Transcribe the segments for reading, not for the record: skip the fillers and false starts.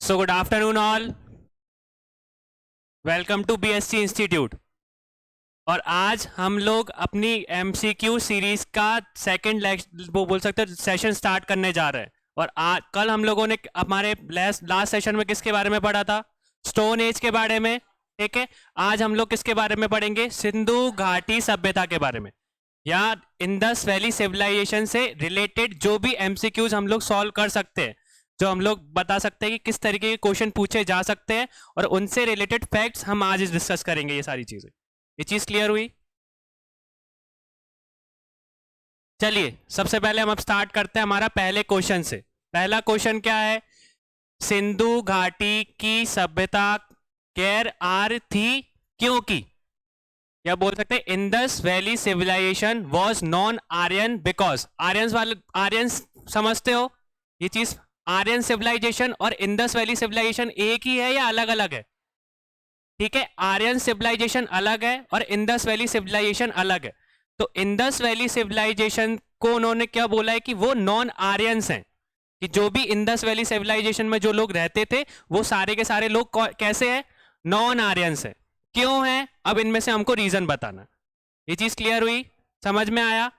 So good afternoon all. Welcome to BSC institute. और आज हम लोग अपनी एमसीक्यू सीरीज का सेकंड वो बोल सकते हैं सेशन स्टार्ट करने जा रहे हैं। और आज कल हम लोगों ने हमारे लास्ट सेशन में किसके बारे में पढ़ा था? स्टोन एज के बारे में। ठीक है, आज हम लोग किसके बारे में पढ़ेंगे? सिंधु घाटी सभ्यता के बारे में, या इंडस वैली सिविलाइजेशन से रिलेटेड जो भी एमसीक्यूज हम लोग सॉल्व कर सकते हैं, जो हम लोग बता सकते हैं कि किस तरीके के क्वेश्चन पूछे जा सकते हैं, और उनसे रिलेटेड फैक्ट्स हम आज डिस्कस करेंगे। ये सारी चीजें, ये चीज क्लियर हुई? चलिए सबसे पहले हम अब स्टार्ट करते हैं हमारा पहले क्वेश्चन से। पहला क्वेश्चन क्या है? सिंधु घाटी की सभ्यता गैर आर्य थी क्योंकि, या बोल सकते हैं Indus valley civilization was non Aryan because. Aryans समझते हो ये चीज? आर्यन सिविलाइजेशन और इंडस वैली सिविलाइजेशन एक ही है या अलग अलग है? ठीक है, आर्यन सिविलाइजेशन अलग है और इंडस वैली सिविलाइजेशन अलग है। तो इंडस वैली सिविलाइजेशन को उन्होंने क्या बोला है कि वो नॉन आर्यंस हैं, कि जो भी इंडस वैली सिविलाइजेशन में जो लोग रहते थे वो सारे के सारे लोग कैसे हैं? नॉन आर्यंस हैं। क्यों है? अब इनमें से हमको रीजन बताना। ये चीज क्लियर हुई? समझ में आया?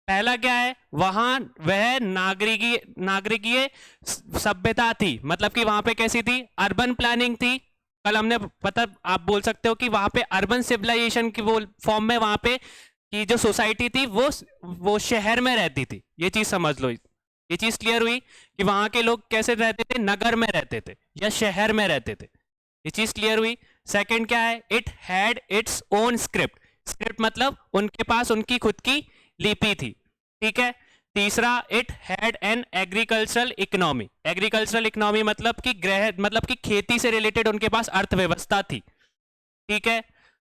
पहला क्या है? वहां वह नागरिकीय सभ्यता थी, मतलब कि वहां पे कैसी थी? अर्बन प्लानिंग थी। कल हमने पता, आप बोल सकते हो कि वहां पे अर्बन सिविलाइजेशन की वो फॉर्म में वहां पे की जो सोसाइटी थी वो शहर में रहती थी। ये चीज समझ लो। ये चीज क्लियर हुई कि वहां के लोग कैसे रहते थे? नगर में रहते थे या शहर में रहते थे। ये चीज क्लियर हुई? सेकंड क्या है? It had its own script. Script मतलब उनके पास उनकी खुद की लिपि थी। ठीक है। तीसरा, it had an agricultural economy. Agricultural economy मतलब कि मतलब कि खेती से रिलेटेड उनके पास अर्थव्यवस्था थी। ठीक है।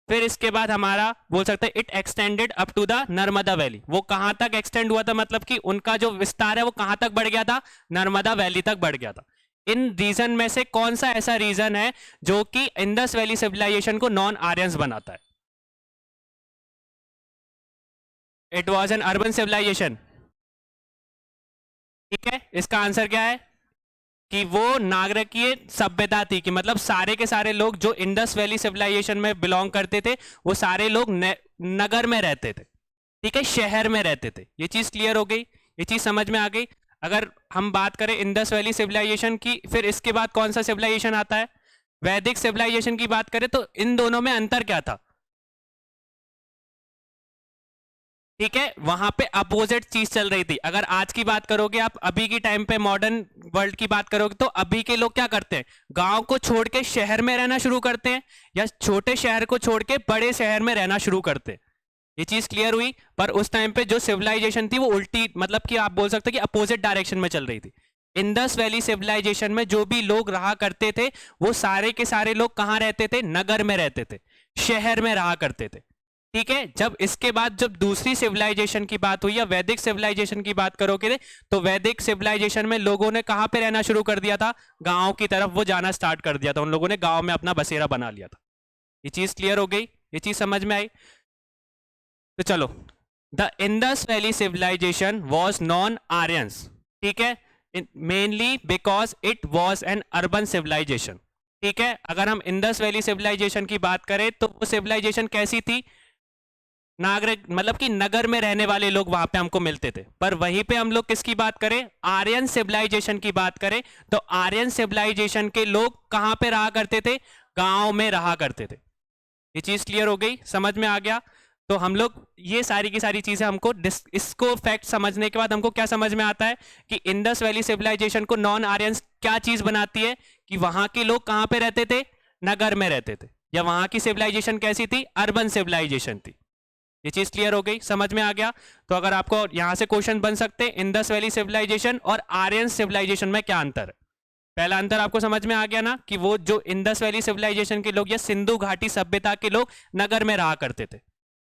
फिर इसके बाद हमारा बोल सकते हैं it extended up to the Narmada valley. वो कहां तक एक्सटेंड हुआ था? मतलब कि उनका जो विस्तार है वो कहां तक बढ़ गया था? नर्मदा वैली तक बढ़ गया था। इन रीजन में से कौन सा ऐसा रीजन है जो कि इंडस वैली सिविलाइजेशन को नॉन आर्यंस बनाता है? It was an urban civilization. ठीक है, इसका आंसर क्या है? कि वो नागरिकीय सभ्यता थी, कि मतलब सारे के सारे लोग जो इंडस वैली सिविलाइजेशन में बिलोंग करते थे वो सारे लोग नगर में रहते थे। ठीक है, शहर में रहते थे। ये चीज क्लियर हो गई? ये चीज समझ में आ गई? अगर हम बात करें इंडस वैली सिविलाइजेशन की, फिर इसके बाद कौन सा सिविलाइजेशन आता है? वैदिक सिविलाइजेशन की बात करें तो इन दोनों में अंतर क्या था? ठीक है, वहां पे अपोजिट चीज चल रही थी। अगर आज की बात करोगे आप, अभी की टाइम पे मॉडर्न वर्ल्ड की बात करोगे, तो अभी के लोग क्या करते हैं? गांव को छोड़ के शहर में रहना शुरू करते हैं, या छोटे शहर को छोड़ के बड़े शहर में रहना शुरू करते हैं। ये चीज क्लियर हुई? पर उस टाइम पे जो सिविलाइजेशन थी वो उल्टी, मतलब कि आप बोल सकते हैं कि अपोजिट डायरेक्शन में चल रही थी। इंडस वैली सिविलाइजेशन में जो भी लोग रहा करते थे वो सारे के सारे लोग कहां रहते थे? नगर में रहते थे, शहर में रहा करते थे। ठीक है। जब इसके बाद जब दूसरी सिविलाइजेशन की बात हुई या वैदिक सिविलाइजेशन की बात करोगे, तो वैदिक सिविलाइजेशन में लोगों ने कहां पे रहना शुरू कर दिया था? गांव की तरफ वो जाना स्टार्ट कर दिया था। उन लोगों ने गांव में अपना बसेरा बना लिया था। ये चीज क्लियर हो गई? ये चीज समझ में आई? तो चलो, the Indus valley civilization was non Aryans. ठीक है, mainly because it was an urban civilization. ठीक है, अगर हम इंडस वैली सिविलाइजेशन की बात करें तो वो सिविलाइजेशन कैसी थी? नागरिक, मतलब कि नगर में रहने वाले लोग वहां पे हमको मिलते थे। पर वहीं पे हम लोग किसकी बात करें? आर्यन सिविलाइजेशन की बात करें तो आर्यन सिविलाइजेशन के लोग कहां पे रहा करते थे? गांव में रहा करते थे। ये चीज क्लियर हो गई? समझ में आ गया? तो हम लोग ये सारी की सारी चीजें हमको इसको फैक्ट समझने के बाद हमको क्या समझ में आता है कि इंडस वैली सिविलाइजेशन को नॉन आर्यंस क्या चीज बनाती है? कि वहां के लोग कहां पे रहते थे? नगर में रहते थे। या वहां की सिविलाइजेशन कैसी थी? अर्बन सिविलाइजेशन थी। ये चीज क्लियर हो गई? समझ में आ गया? तो अगर आपको यहां से क्वेश्चन बन सकते हैं, इंडस वैली सिविलाइजेशन और आर्यन सिविलाइजेशन में क्या अंतर है? पहला अंतर आपको समझ में आ गया ना, कि वो जो इंडस वैली सिविलाइजेशन के लोग या सिंधु घाटी सभ्यता के लोग नगर में रहा करते थे।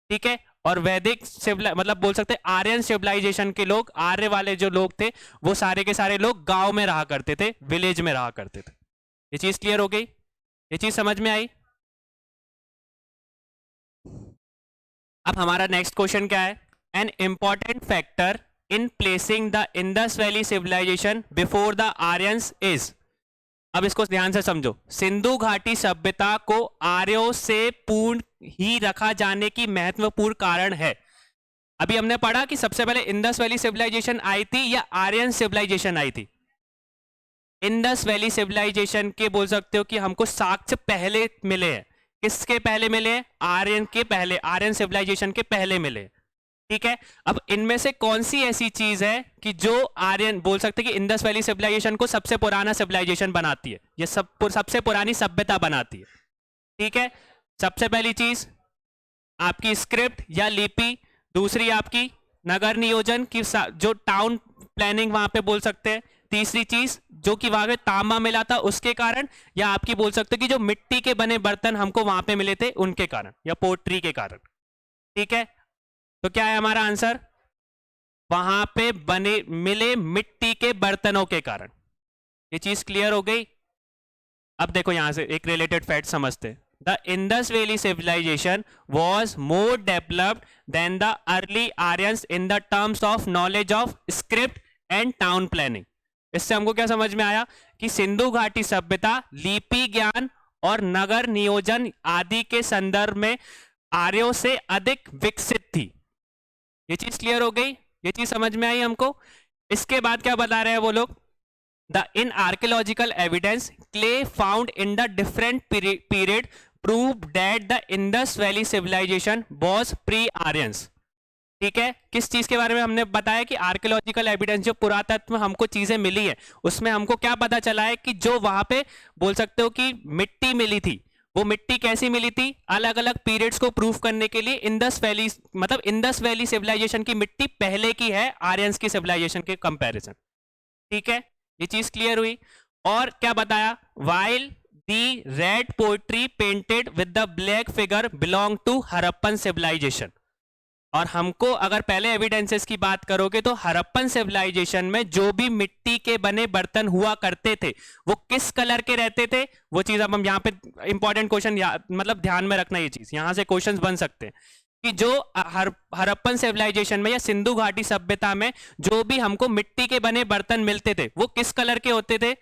ठीक है। और वैदिक मतलब बोल सकते हैं आर्यन सिविलाइजेशन के लोग, आर्य वाले जो लोग थे वो सारे के सारे लोग गांव में रहा करते थे, विलेज में रहा करते थे। ये चीज क्लियर हो गई? ये चीज समझ में आई? अब हमारा नेक्स्ट क्वेश्चन क्या है? An important factor in placing the Indus valley civilization before the Aryans is. अब इसको ध्यान से समझो, सिंधु घाटी सभ्यता को आर्यों से पूर्ण ही रखा जाने की महत्वपूर्ण कारण है। अभी हमने पढ़ा कि सबसे पहले इंडस वैली सिविलाइजेशन आई थी या आर्यन सिविलाइजेशन आई थी। इंडस वैली सिविलाइजेशन के बोल सकते हो कि हमको साक्ष्य पहले मिले हैं। किसके पहले मिले हैं? आर्यन के पहले, आर्यन सिविलाइजेशन के पहले मिले। ठीक है, अब इनमें से कौन सी ऐसी चीज है कि जो आर्यन बोल सकते हैं कि इंडस वैली सिविलाइजेशन को सबसे पुराना सिविलाइजेशन बनाती है, ये सबसे पुरानी सभ्यता बनाती है। ठीक है, सबसे पहली चीज आपकी स्क्रिप्ट या लिपि, दूसरी आपकी नगर नियोजन की जो टाउन प्लानिंग वहां पे बोल सकते हैं, तीसरी चीज जो कि वहां पे तांबा मिला था उसके कारण, या आपकी बोल सकते हो कि जो मिट्टी के बने बर्तन हमको वहां पे मिले थे उनके कारण, या पोट्री के कारण। ठीक है, तो क्या है हमारा आंसर? वहां पे बने मिले मिट्टी के बर्तनों के कारण। ये चीज क्लियर हो गई। अब देखो यहां से एक रिलेटेड फैक्ट समझते। The Indus valley civilization was more developed than the early Aryans in the terms of knowledge of script and town planning. इससे हमको क्या समझ में आया कि सिंधु घाटी सभ्यता लिपि ज्ञान और नगर नियोजन आदि के संदर्भ में आर्यों से अधिक विकसित थी। ये चीज क्लियर हो गई, ये चीज समझ में आई हमको। इसके बाद क्या बता रहे हैं वो लोग? The in archaeological evidence clay found in the different period prove that the Indus valley civilization was pre Aryans. ठीक है, किस चीज के बारे में हमने बताया कि आर्कियोलॉजिकल एविडेंस, जो पुरातत्व हमको चीजें मिली है उसमें हमको क्या पता चला है कि जो वहां पे बोल सकते हो कि मिट्टी मिली थी, वो मिट्टी कैसी मिली थी? अलग अलग पीरियड्स को प्रूफ करने के लिए इंडस वैली, मतलब इंडस वैली सिविलाइजेशन की मिट्टी पहले की है आर्यंस की सिविलाइजेशन के कंपैरिजन। ठीक है, ये चीज क्लियर हुई। और क्या बताया? While the red pottery painted with the black figure belong to Harappan civilization. और हमको अगर पहले एविडेंसेस की बात करोगे तो हरप्पन सिविलाइजेशन में जो भी मिट्टी के बने बर्तन हुआ करते थे वो किस कलर के रहते थे? वो चीज अब हम यहाँ पे इंपॉर्टेंट क्वेश्चन मतलब ध्यान में रखना, ये चीज यहां से क्वेश्चंस बन सकते हैं कि जो हरप्पन सिविलाइजेशन में या सिंधु घाटी सभ्यता में जो भी हमको मिट्टी के बने बर्तन मिलते थे वो किस कलर के होते थे?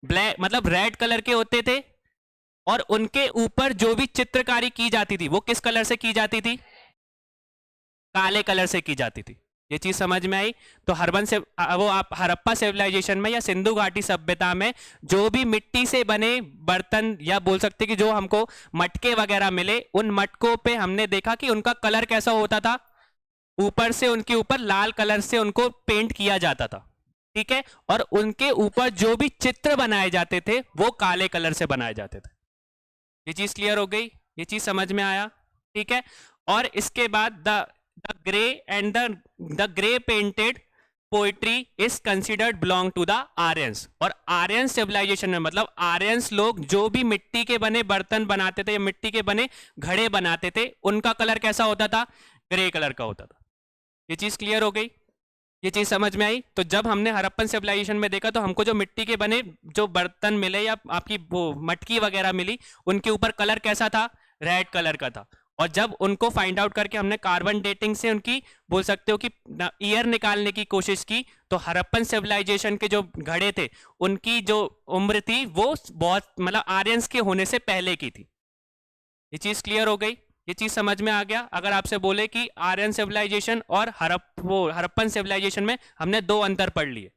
ब्लैक, मतलब रेड कलर के होते थे। और उनके ऊपर जो भी चित्रकारी की जाती थी वो किस कलर से की जाती थी? काले कलर से की जाती थी। ये चीज समझ में आई। तो हरबन से वो आप हरप्पा सिविलाइजेशन में या सिंधु घाटी सभ्यता में जो भी मिट्टी से बने बर्तन, या बोल सकते कि जो हमको मटके वगैरह मिले, उन मटकों पे हमने देखा कि उनका कलर कैसा होता था? ऊपर से उनके ऊपर लाल कलर से उनको पेंट किया जाता था। ठीक है, और उनके ऊपर जो भी चित्र बनाए जाते थे वो काले कलर से बनाए जाते थे। ये चीज क्लियर हो गई, ये चीज समझ में आया। ठीक है, और इसके बाद the gray and the gray painted poetry is considered belong to the Aryans। और आर्यन सिविलाइजेशन में मतलब आर्यंस लोग जो भी मिट्टी के बने बर्तन बनाते थे या मिट्टी के बने घड़े बनाते थे उनका कलर कैसा होता था? ग्रे कलर का होता था। ये चीज क्लियर हो गई, ये चीज समझ में आई। तो जब हमने हरप्पन सिविलाइजेशन में देखा तो हमको जो मिट्टी के बने जो बर्तन मिले या आपकी वो मटकी वगैरह मिली, उनके ऊपर कलर कैसा था? रेड कलर का था। और जब उनको फाइंड आउट करके हमने कार्बन डेटिंग से उनकी बोल सकते हो कि ईयर निकालने की कोशिश की, तो हरप्पन सिविलाइजेशन के जो घड़े थे उनकी जो उम्र थी वो बहुत मतलब आर्यंस के होने से पहले की थी। ये चीज क्लियर हो गई, ये चीज समझ में आ गया। अगर आपसे बोले कि आर्यन सिविलाइजेशन और हरप्पन सिविलाइजेशन में हमने दो अंतर पढ़ लिए।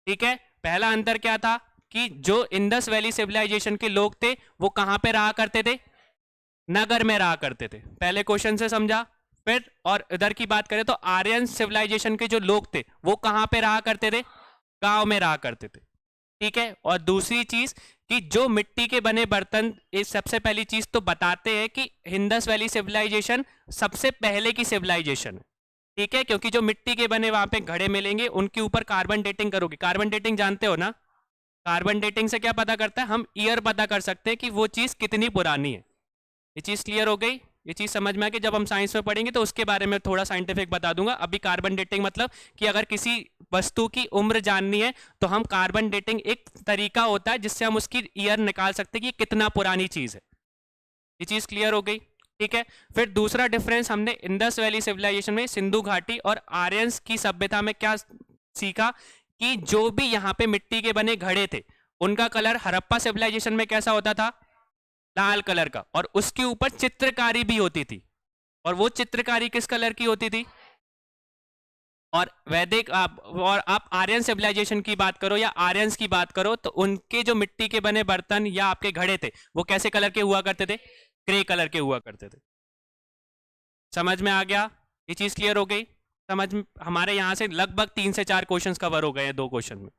ठीक है, पहला अंतर क्या था कि जो इंडस वैली सिविलाइजेशन के लोग थे वो कहां पे रहा करते थे? नगर में रहा करते थे। पहले क्वेश्चन से समझा। फिर और इधर की बात करें तो आर्यन सिविलाइजेशन के जो लोग थे वो कहां पे रहा करते थे? गांव में रहा करते थे। ठीक है, और दूसरी चीज कि जो मिट्टी के बने बर्तन, इस सबसे पहली चीज तो बताते हैं कि इंडस वैली सिविलाइजेशन सबसे पहले की सिविलाइजेशन है। ठीक है, क्योंकि जो मिट्टी के बने वहां पे घड़े मिलेंगे उनके ऊपर कार्बन डेटिंग करोगे। कार्बन डेटिंग जानते हो ना? कार्बन डेटिंग से क्या पता करता है? हम ईयर पता कर सकते हैं कि वो चीज कितनी पुरानी है। ये चीज क्लियर हो गई, ये चीज समझ में आ गई। जब हम साइंस में पढ़ेंगे तो उसके बारे में थोड़ा साइंटिफिक बता दूंगा। अभी कार्बन डेटिंग मतलब कि अगर किसी वस्तु की उम्र जाननी है तो हम कार्बन डेटिंग एक तरीका होता है जिससे हम उसकी ईयर निकाल सकते हैं कि कितना पुरानी चीज है। ये चीज क्लियर हो गई। ठीक है, फिर दूसरा डिफरेंस हमने इंडस वैली सिविलाइजेशन में सिंधु घाटी और आर्यंस की सभ्यता में क्या सीखा कि जो भी यहाँ पे मिट्टी के बने घड़े थे उनका कलर हड़प्पा सिविलाइजेशन में कैसा होता था? लाल कलर का, और उसके ऊपर चित्रकारी भी होती थी, और वो चित्रकारी किस कलर की होती थी? और वैदिक आप आर्यन सिविलाइजेशन की बात करो या आर्यंस की बात करो, तो उनके जो मिट्टी के बने बर्तन या आपके घड़े थे वो कैसे कलर के हुआ करते थे? ग्रे कलर के हुआ करते थे। समझ में आ गया? ये चीज क्लियर हो गई? हमारे यहाँ से लगभग 3 से 4 क्वेश्चंस कवर हो गए हैं 2 क्वेश्चन में।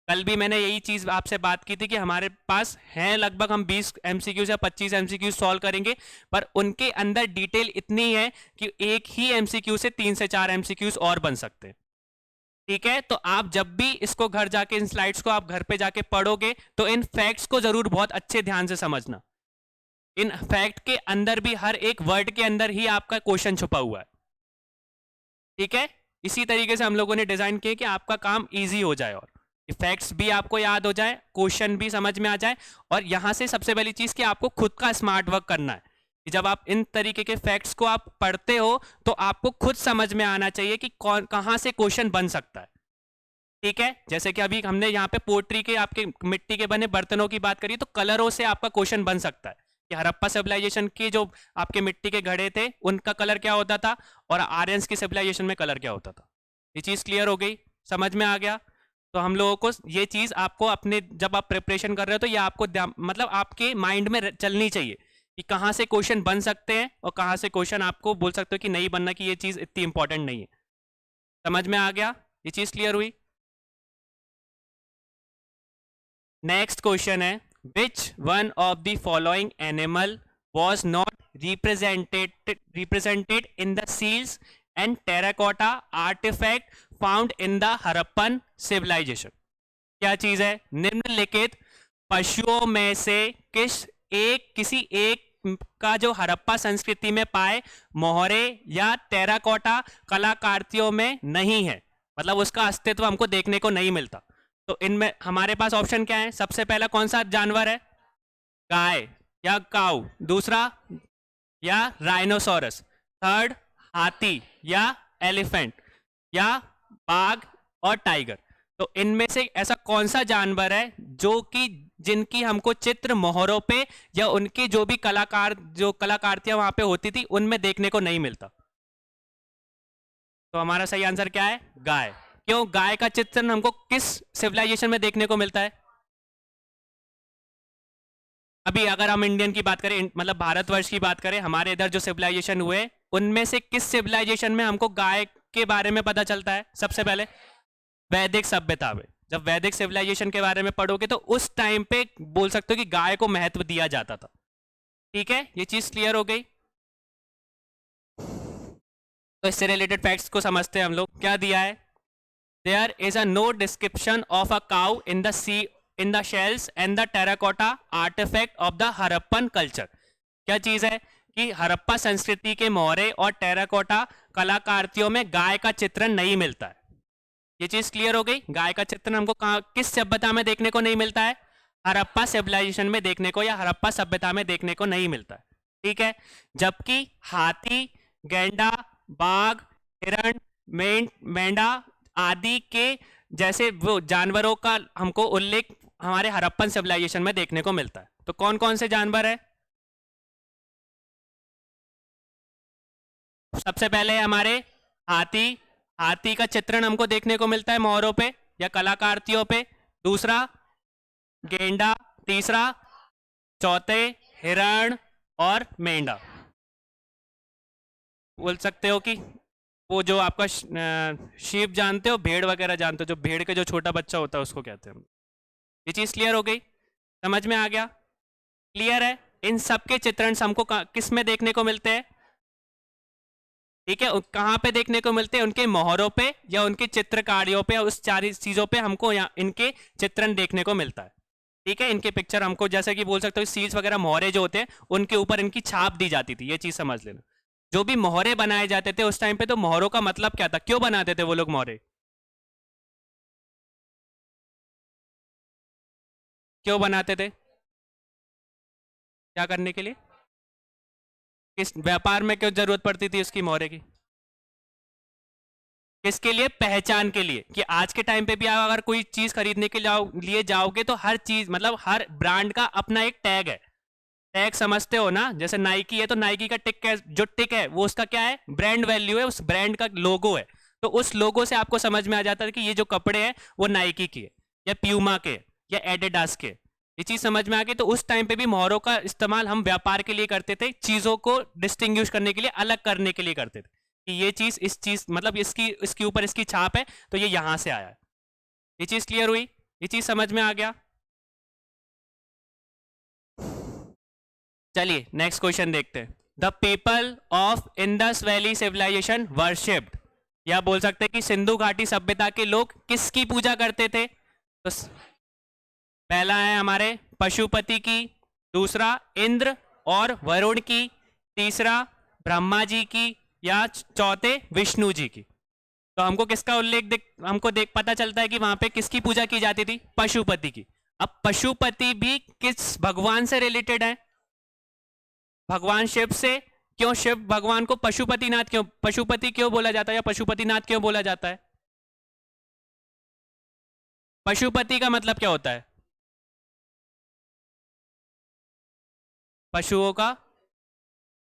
कल भी मैंने यही चीज आपसे बात की थी कि हमारे पास हैं लगभग, हम 20 एमसीक्यूज या 25 एमसीक्यूज सॉल्व करेंगे, पर उनके अंदर डिटेल इतनी है कि एक ही एमसीक्यू से 3 से 4 एमसीक्यूज और बन सकते हैं। ठीक है, तो आप जब भी इसको घर जाके, इन स्लाइड्स को आप घर पे जाके पढ़ोगे, तो इन फैक्ट्स को जरूर बहुत अच्छे ध्यान से समझना। इन फैक्ट के अंदर भी हर एक वर्ड के अंदर ही आपका क्वेश्चन छुपा हुआ है। ठीक है, इसी तरीके से हम लोगों ने डिजाइन किया कि आपका काम इजी हो जाए, और फैक्ट्स भी आपको याद हो जाए, क्वेश्चन भी समझ में आ जाए, और यहां से सबसे पहली चीज कि आपको खुद का स्मार्ट वर्क करना है कि जब आप इन तरीके के फैक्ट्स को आप पढ़ते हो तो आपको खुद समझ में आना चाहिए कि कौन कहां से क्वेश्चन बन सकता है। ठीक है, जैसे कि अभी हमने यहाँ पे पोट्री के, आपके मिट्टी के बने बर्तनों की बात करी, तो कलरों से आपका क्वेश्चन बन सकता है कि हड़प्पा सिविलाइजेशन के जो आपके मिट्टी के घड़े थे उनका कलर क्या होता था, और आर्यंस की सिविलाइजेशन में कलर क्या होता था। ये चीज क्लियर हो गई? समझ में आ गया? तो हम लोगों को ये चीज आपको अपने, जब आप प्रिपरेशन कर रहे हो तो ये आपको मतलब आपके माइंड में चलनी चाहिए कि कहाँ से क्वेश्चन बन सकते हैं और कहाँ से क्वेश्चन आपको बोल सकते हो कि नहीं बनना, कि ये चीज इतनी इंपॉर्टेंट नहीं है। समझ में आ गया? ये चीज क्लियर हुई? नेक्स्ट क्वेश्चन है, which one of the following animal was not represented in the seals and terracotta artifact found in the Harappan civilization? क्या चीज है? निम्नलिखित पशुओं में से किसी एक का जो हड़प्पा संस्कृति में पाए मोहरे या टेराकोटा कलाकृतियों में नहीं है, मतलब उसका अस्तित्व हमको देखने को नहीं मिलता। तो इनमें हमारे पास ऑप्शन क्या है? सबसे पहला कौन सा जानवर है? गाय या काऊ। दूसरा, या राइनोसोरस। थर्ड, हाथी या एलिफेंट, या बाघ और टाइगर। तो इनमें से ऐसा कौन सा जानवर है जो कि जिनकी हमको चित्र मोहरों पे या उनकी जो भी कलाकारियां वहां पे होती थी उनमें देखने को नहीं मिलता? तो हमारा सही आंसर क्या है? गाय। क्यों? गाय का चित्रण हमको किस सिविलाइजेशन में देखने को मिलता है? अभी अगर हम इंडियन की बात करें, मतलब भारतवर्ष की बात करें, हमारे इधर जो सिविलाइजेशन हुए उनमें से किस सिविलाइजेशन में हमको गाय के बारे में पता चलता है? सबसे पहले वैदिक सभ्यता में। जब वैदिक सिविलाइजेशन के बारे में पढ़ोगे तो उस टाइम पे बोल सकते हो कि गाय को महत्व दिया जाता था। ठीक है, ये चीज क्लियर हो गई? तो इससे रिलेटेड फैक्ट्स को समझते हैं हम लोग। क्या दिया है? There is a no description of a cow in the sea in the shells and the terracotta artifact of the Harappan culture. क्या चीज है? कि हड़प्पा संस्कृति के मोहरे और टेराकोटा कलाकृतियों में गाय का चित्रण नहीं मिलता है। ये चीज क्लियर हो गई? गाय का चित्रण हमको कहाँ, किस सभ्यता में देखने को नहीं मिलता है? हड़प्पा सिविलाइजेशन में देखने को, या हड़प्पा सभ्यता में देखने को नहीं मिलता है। ठीक है, जबकि हाथी, गैंडा, बाघ, हिरण, मेंढा आदि के जैसे वो जानवरों का हमको उल्लेख हमारे हड़प्पन सिविलाइजेशन में देखने को मिलता है। तो कौन कौन से जानवर है? सबसे पहले हमारे हाथी। हाथी का चित्रण हमको देखने को मिलता है मोहरों पे या कलाकृतियों पे। दूसरा, गेंडा। तीसरा, चौथे, हिरण और मेंढा। बोल सकते हो कि वो जो आपका शीप जानते हो, भेड़ वगैरह जानते हो, जो भेड़ के जो छोटा बच्चा होता है उसको कहते हैं हम। ये चीज क्लियर हो गई? समझ में आ गया? क्लियर है? इन सब के चित्रण हमको किस में देखने को मिलते हैं? ठीक है, कहाँ पे देखने को मिलते हैं? उनके मोहरों पे या उनकी चित्रकारियों पे, उस चार चीजों पे हमको यहाँ इनके चित्रण देखने को मिलता है। ठीक है, इनके पिक्चर हमको, जैसे कि बोल सकते हो सील्स वगैरह, मोहरे जो होते हैं उनके ऊपर इनकी छाप दी जाती थी। ये चीज समझ लेना। जो भी मोहरे बनाए जाते थे उस टाइम पे, तो मोहरों का मतलब क्या था? क्यों बनाते थे वो लोग मोहरे? क्यों बनाते थे? क्या करने के लिए? किस व्यापार में क्यों जरूरत पड़ती थी उसकी, मोहरे की? किसके लिए? पहचान के लिए, कि आज के टाइम पे भी आप अगर कोई चीज खरीदने के लिए जाओगे तो हर चीज मतलब हर ब्रांड का अपना एक टैग है। टैग समझते हो ना? जैसे नाइकी है तो नाइकी का टिक है, जो टिक है वो उसका क्या है? ब्रांड वैल्यू है, उस ब्रांड का लोगो है। तो उस लोगो से आपको समझ में आ जाता है कि ये जो कपड़े हैं वो नाइकी के या प्यूमा के या एडिडास के। ये चीज समझ में आ गई। तो उस टाइम पे भी मोहरों का इस्तेमाल हम व्यापार के लिए करते थे, चीजों को डिस्टिंग्विश करने के लिए, अलग करने के लिए करते थे कि ये चीज इस चीज मतलब इसके ऊपर इसकी छाप है तो ये यहां से आया है। ये चीज क्लियर हुई? ये चीज समझ में आ गया? चलिए नेक्स्ट क्वेश्चन देखते हैं। The people of Indus valley civilization worshipped, या बोल सकते हैं कि सिंधु घाटी सभ्यता के लोग किसकी पूजा करते थे? तो पहला है हमारे पशुपति की, दूसरा इंद्र और वरुण की, तीसरा ब्रह्मा जी की, या चौथे विष्णु जी की। तो हमको किसका उल्लेख हमको पता चलता है कि वहां पे किसकी पूजा की जाती थी? पशुपति की। अब पशुपति भी किस भगवान से रिलेटेड है? भगवान शिव से। क्यों शिव भगवान को पशुपतिनाथ क्यों, पशुपति क्यों बोला जाता है या पशुपतिनाथ क्यों बोला जाता है? पशुपति का मतलब क्या होता है? पशुओं का,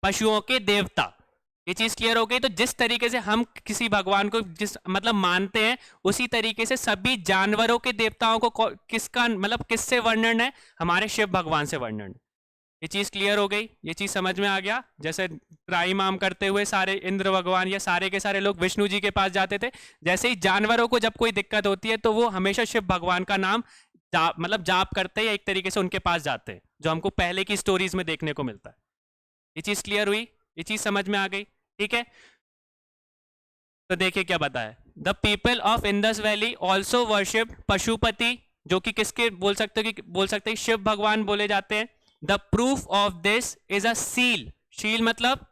पशुओं के देवता। ये चीज क्लियर हो गई। तो जिस तरीके से हम किसी भगवान को जिस मतलब मानते हैं, उसी तरीके से सभी जानवरों के देवताओं को किसका मतलब किससे वर्णन है? हमारे शिव भगवान से वर्णन। ये चीज क्लियर हो गई, ये चीज समझ में आ गया। जैसे क्राइम आम करते हुए सारे इंद्र भगवान या सारे के सारे लोग विष्णु जी के पास जाते थे, जैसे ही जानवरों को जब कोई दिक्कत होती है तो वो हमेशा शिव भगवान का नाम मतलब जाप करते हैं या एक तरीके से उनके पास जाते हैं, जो हमको पहले की स्टोरीज में देखने को मिलता है। ये चीज क्लियर हुई? ये चीज समझ में आ गई? ठीक है, तो देखिए क्या बताया। The people of Indus valley also worship Pashupati, जो कि किसके बोल सकते हो कि बोल सकते हैं शिव भगवान बोले जाते हैं। The proof of this is a seal. शील मतलब,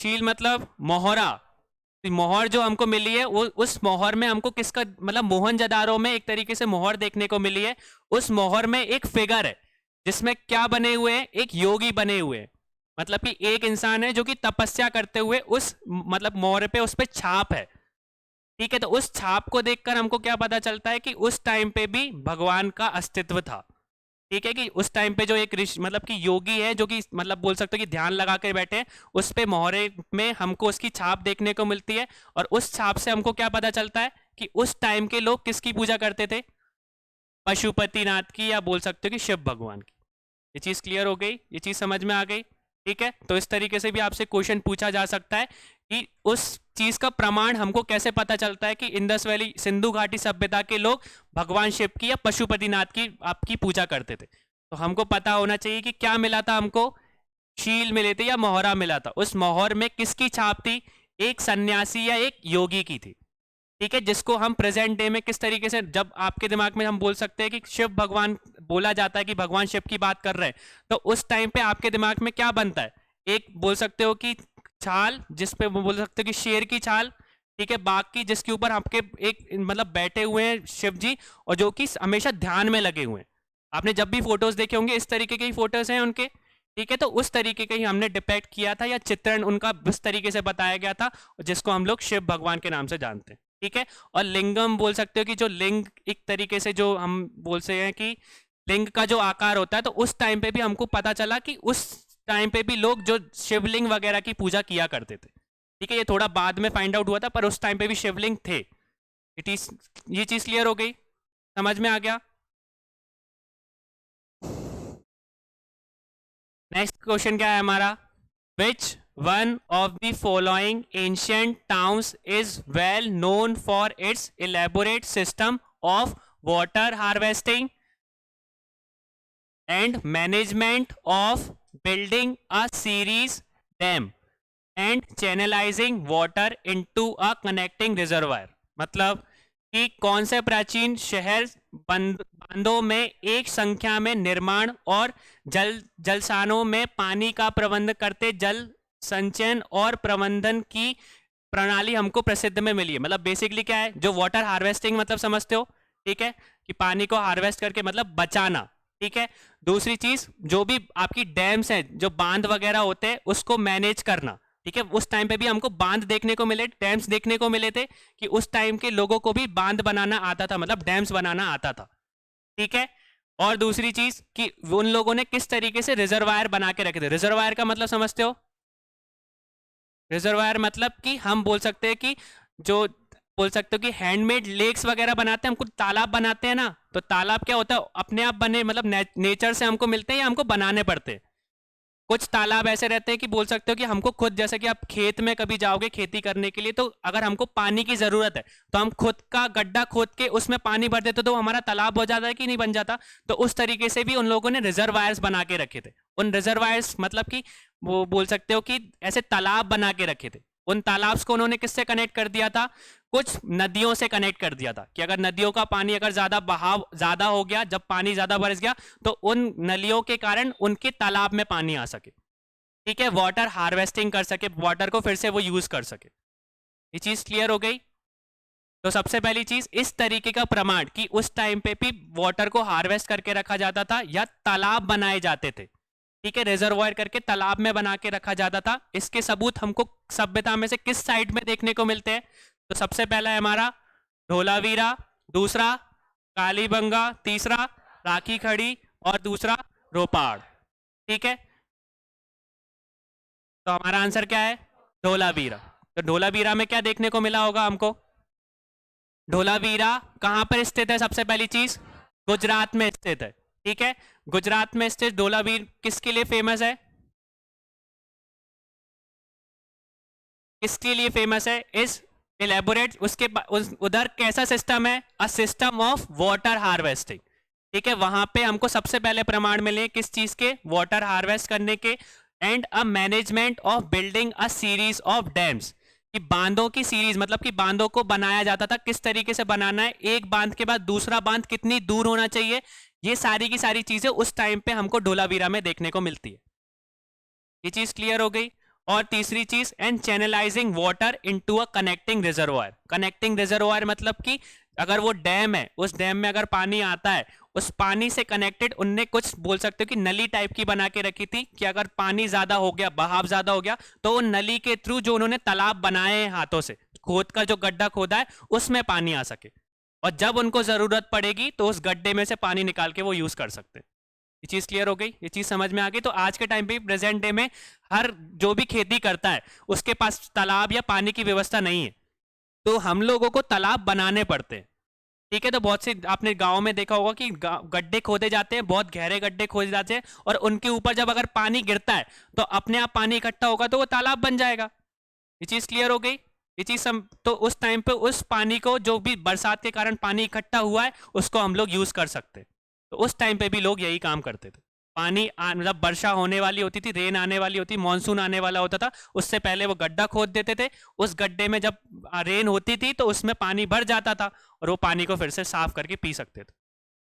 शील मतलब मोहरा। मोहर जो हमको मिली है वो उस मोहर में हमको किसका मतलब मोहनजोदारो में एक तरीके से मोहर देखने को मिली है। उस मोहर में एक फिगर है जिसमें क्या बने हुए हैं? एक योगी बने हुए हैं। मतलब कि एक इंसान है जो कि तपस्या करते हुए उस मतलब मोहर पे उस पे छाप है। ठीक है, तो उस छाप को देखकर हमको क्या पता चलता है कि उस टाइम पे भी भगवान का अस्तित्व था। ठीक है, कि उस टाइम पे जो एक ऋषि मतलब कि योगी है जो कि मतलब बोल सकते हो कि ध्यान लगा कर बैठे हैं, उस पे मोहरे में हमको उसकी छाप देखने को मिलती है। और उस छाप से हमको क्या पता चलता है कि उस टाइम के लोग किसकी पूजा करते थे? पशुपतिनाथ की, या बोल सकते हो कि शिव भगवान की। ये चीज क्लियर हो गई? ये चीज समझ में आ गई? ठीक है, तो इस तरीके से भी आपसे क्वेश्चन पूछा जा सकता है कि उस चीज का प्रमाण हमको कैसे पता चलता है कि इंडस वैली सिंधु घाटी सभ्यता के लोग भगवान शिव की या पशुपतिनाथ की आपकी पूजा करते थे। तो हमको पता होना चाहिए कि क्या मिला था हमको? शील मिले थे या मोहरा मिला था। उस मोहर में किसकी छाप थी? एक सन्यासी या एक योगी की थी। ठीक है, जिसको हम प्रेजेंट डे में किस तरीके से जब आपके दिमाग में हम बोल सकते हैं कि शिव भगवान बोला जाता है कि भगवान शिव की बात कर रहे हैं, तो उस टाइम पे आपके दिमाग में क्या बनता है? एक बोल सकते हो कि छाल, जिसपे वो बोल सकते हो कि शेर की छाल। ठीक है, बाघ की, जिसके ऊपर आपके एक मतलब बैठे हुए हैं शिव जी और जो कि हमेशा ध्यान में लगे हुए हैं। आपने जब भी फोटोज देखे होंगे इस तरीके के ही फोटोज हैं उनके। ठीक है, तो उस तरीके का ही हमने डिपेक्ट किया था या चित्रण उनका उस तरीके से बताया गया था, जिसको हम लोग शिव भगवान के नाम से जानते हैं। ठीक है, और लिंगम बोल सकते हो कि जो लिंग एक तरीके से जो हम बोल सकते हैं कि लिंग का जो आकार होता है, तो उस टाइम पे भी हमको पता चला कि उस टाइम पे भी लोग जो शिवलिंग वगैरह की पूजा किया करते थे। ठीक है, ये थोड़ा बाद में फाइंड आउट हुआ था, पर उस टाइम पे भी शिवलिंग थे। ये चीज क्लियर हो गई? समझ में आ गया? नेक्स्ट क्वेश्चन क्या है हमारा? विच one of the following ancient towns is well known for its elaborate system of water harvesting and management of building a series dam and channelising water into a connecting reservoir. मतलब कि कौन से प्राचीन शहर बांधों में एक संख्या में निर्माण और जलसानों में पानी का प्रबंध करते जल संचयन और प्रबंधन की प्रणाली हमको प्रसिद्ध में मिली है। मतलब बेसिकली क्या है, जो वाटर हार्वेस्टिंग मतलब समझते हो? ठीक है, कि पानी को हार्वेस्ट करके मतलब बचाना। ठीक है, दूसरी चीज जो भी आपकी डैम्स हैं, जो बांध वगैरह होते हैं, उसको मैनेज करना। ठीक है, उस टाइम पे भी हमको बांध देखने को मिले, डैम्स देखने को मिले थे कि उस टाइम के लोगों को भी बांध बनाना आता था, मतलब डैम्स बनाना आता था। ठीक है, और दूसरी चीज कि उन लोगों ने किस तरीके से रिजर्वायर बना के रखे थे। रिजर्वायर का मतलब समझते हो? रिजर्वायर मतलब कि हम बोल सकते हैं कि जो बोल सकते हो कि हैंडमेड लेक्स वगैरह बनाते हैं, हमको तालाब बनाते हैं ना, तो तालाब क्या होता है, अपने आप बने, मतलब नेचर से हमको मिलते हैं या हमको बनाने पड़ते हैं। कुछ तालाब ऐसे रहते हैं कि बोल सकते हो कि हमको खुद, जैसे कि आप खेत में कभी जाओगे खेती करने के लिए, तो अगर हमको पानी की जरूरत है तो हम खुद का गड्ढा खोद के उसमें पानी भर देते, तो हमारा तालाब हो जाता है कि नहीं बन जाता। तो उस तरीके से भी उन लोगों ने रिजर्वायर्स बना के रखे थे। उन रिजर्वायर्स मतलब कि वो बोल सकते हो कि ऐसे तालाब बना के रखे थे। उन तालाब को उन्होंने किससे कनेक्ट कर दिया था? कुछ नदियों से कनेक्ट कर दिया था कि अगर नदियों का पानी अगर ज्यादा बहाव ज्यादा हो गया, जब पानी ज्यादा बरस गया, तो उन नलियों के कारण उनके तालाब में पानी आ सके। ठीक है, वाटर हार्वेस्टिंग कर सके, वाटर को फिर से वो यूज कर सके। ये चीज क्लियर हो गई? तो सबसे पहली चीज, इस तरीके का प्रमाण कि उस टाइम पे भी वाटर को हार्वेस्ट करके रखा जाता था या तालाब बनाए जाते थे। ठीक है, रिजर्वायर करके तालाब में बना के रखा जाता था। इसके सबूत हमको सभ्यता में से किस साइड में देखने को मिलते हैं? तो सबसे पहला है हमारा धोलावीरा, दूसरा कालीबंगा, तीसरा राखी खड़ी और दूसरा रोपाड़। ठीक है, तो हमारा आंसर क्या है? धोलावीरा। तो धोलावीरा में क्या देखने को मिला होगा हमको? धोलावीरा कहां पर स्थित है? सबसे पहली चीज, गुजरात में स्थित है। ठीक है, गुजरात में स्थित धोलावीर किसके लिए फेमस है? किसके लिए फेमस है? इस इलेबोरेट उधर कैसा सिस्टम है? A system of water harvesting. ठीक है, वहां पे हमको सबसे पहले प्रमाण मिले किस चीज के? वाटर हार्वेस्ट करने के। And a management of building a series of dams, कि बांधों की सीरीज, मतलब कि बांधों को बनाया जाता था, किस तरीके से बनाना है, एक बांध के बाद दूसरा बांध कितनी दूर होना चाहिए, ये सारी की सारी चीजें उस टाइम पे हमको धोलावीरा में देखने को मिलती है। ये चीज क्लियर हो गई। और तीसरी चीज, and channelising water into a connecting reservoir. Connecting reservoir मतलब कि अगर वो डैम है, उस डैम में अगर पानी आता है, उस पानी से कनेक्टेड उनने कुछ बोल सकते हो कि नली टाइप की बना के रखी थी कि अगर पानी ज्यादा हो गया, बहाव ज्यादा हो गया, तो वो नली के थ्रू जो उन्होंने तालाब बनाए हैं हाथों से खोद का, जो गड्ढा खोदा है उसमें पानी आ सके, और जब उनको जरूरत पड़ेगी तो उस गड्ढे में से पानी निकाल के वो यूज कर सकते हैं। ये चीज क्लियर हो गई? ये चीज समझ में आ गई? तो आज के टाइम पे प्रेजेंट डे में हर जो भी खेती करता है उसके पास तालाब या पानी की व्यवस्था नहीं है, तो हम लोगों को तालाब बनाने पड़ते हैं। ठीक है, तो बहुत से आपने गांव में देखा होगा कि गड्ढे खोदे जाते हैं, बहुत गहरे गड्ढे खोदे जाते हैं, और उनके ऊपर जब अगर पानी गिरता है तो अपने आप पानी इकट्ठा होगा तो वो तालाब बन जाएगा। ये चीज क्लियर हो गई? ये चीज तो उस टाइम पे उस पानी को, जो भी बरसात के कारण पानी इकट्ठा हुआ है, उसको हम लोग यूज कर सकते हैं। तो उस टाइम पे भी लोग यही काम करते थे। पानी मतलब वर्षा होने वाली होती थी, रेन आने वाली होती, मानसून आने वाला होता था, उससे पहले वो गड्ढा खोद देते थे। उस गड्ढे में जब रेन होती थी तो उसमें पानी भर जाता था, और वो पानी को फिर से साफ करके पी सकते थे।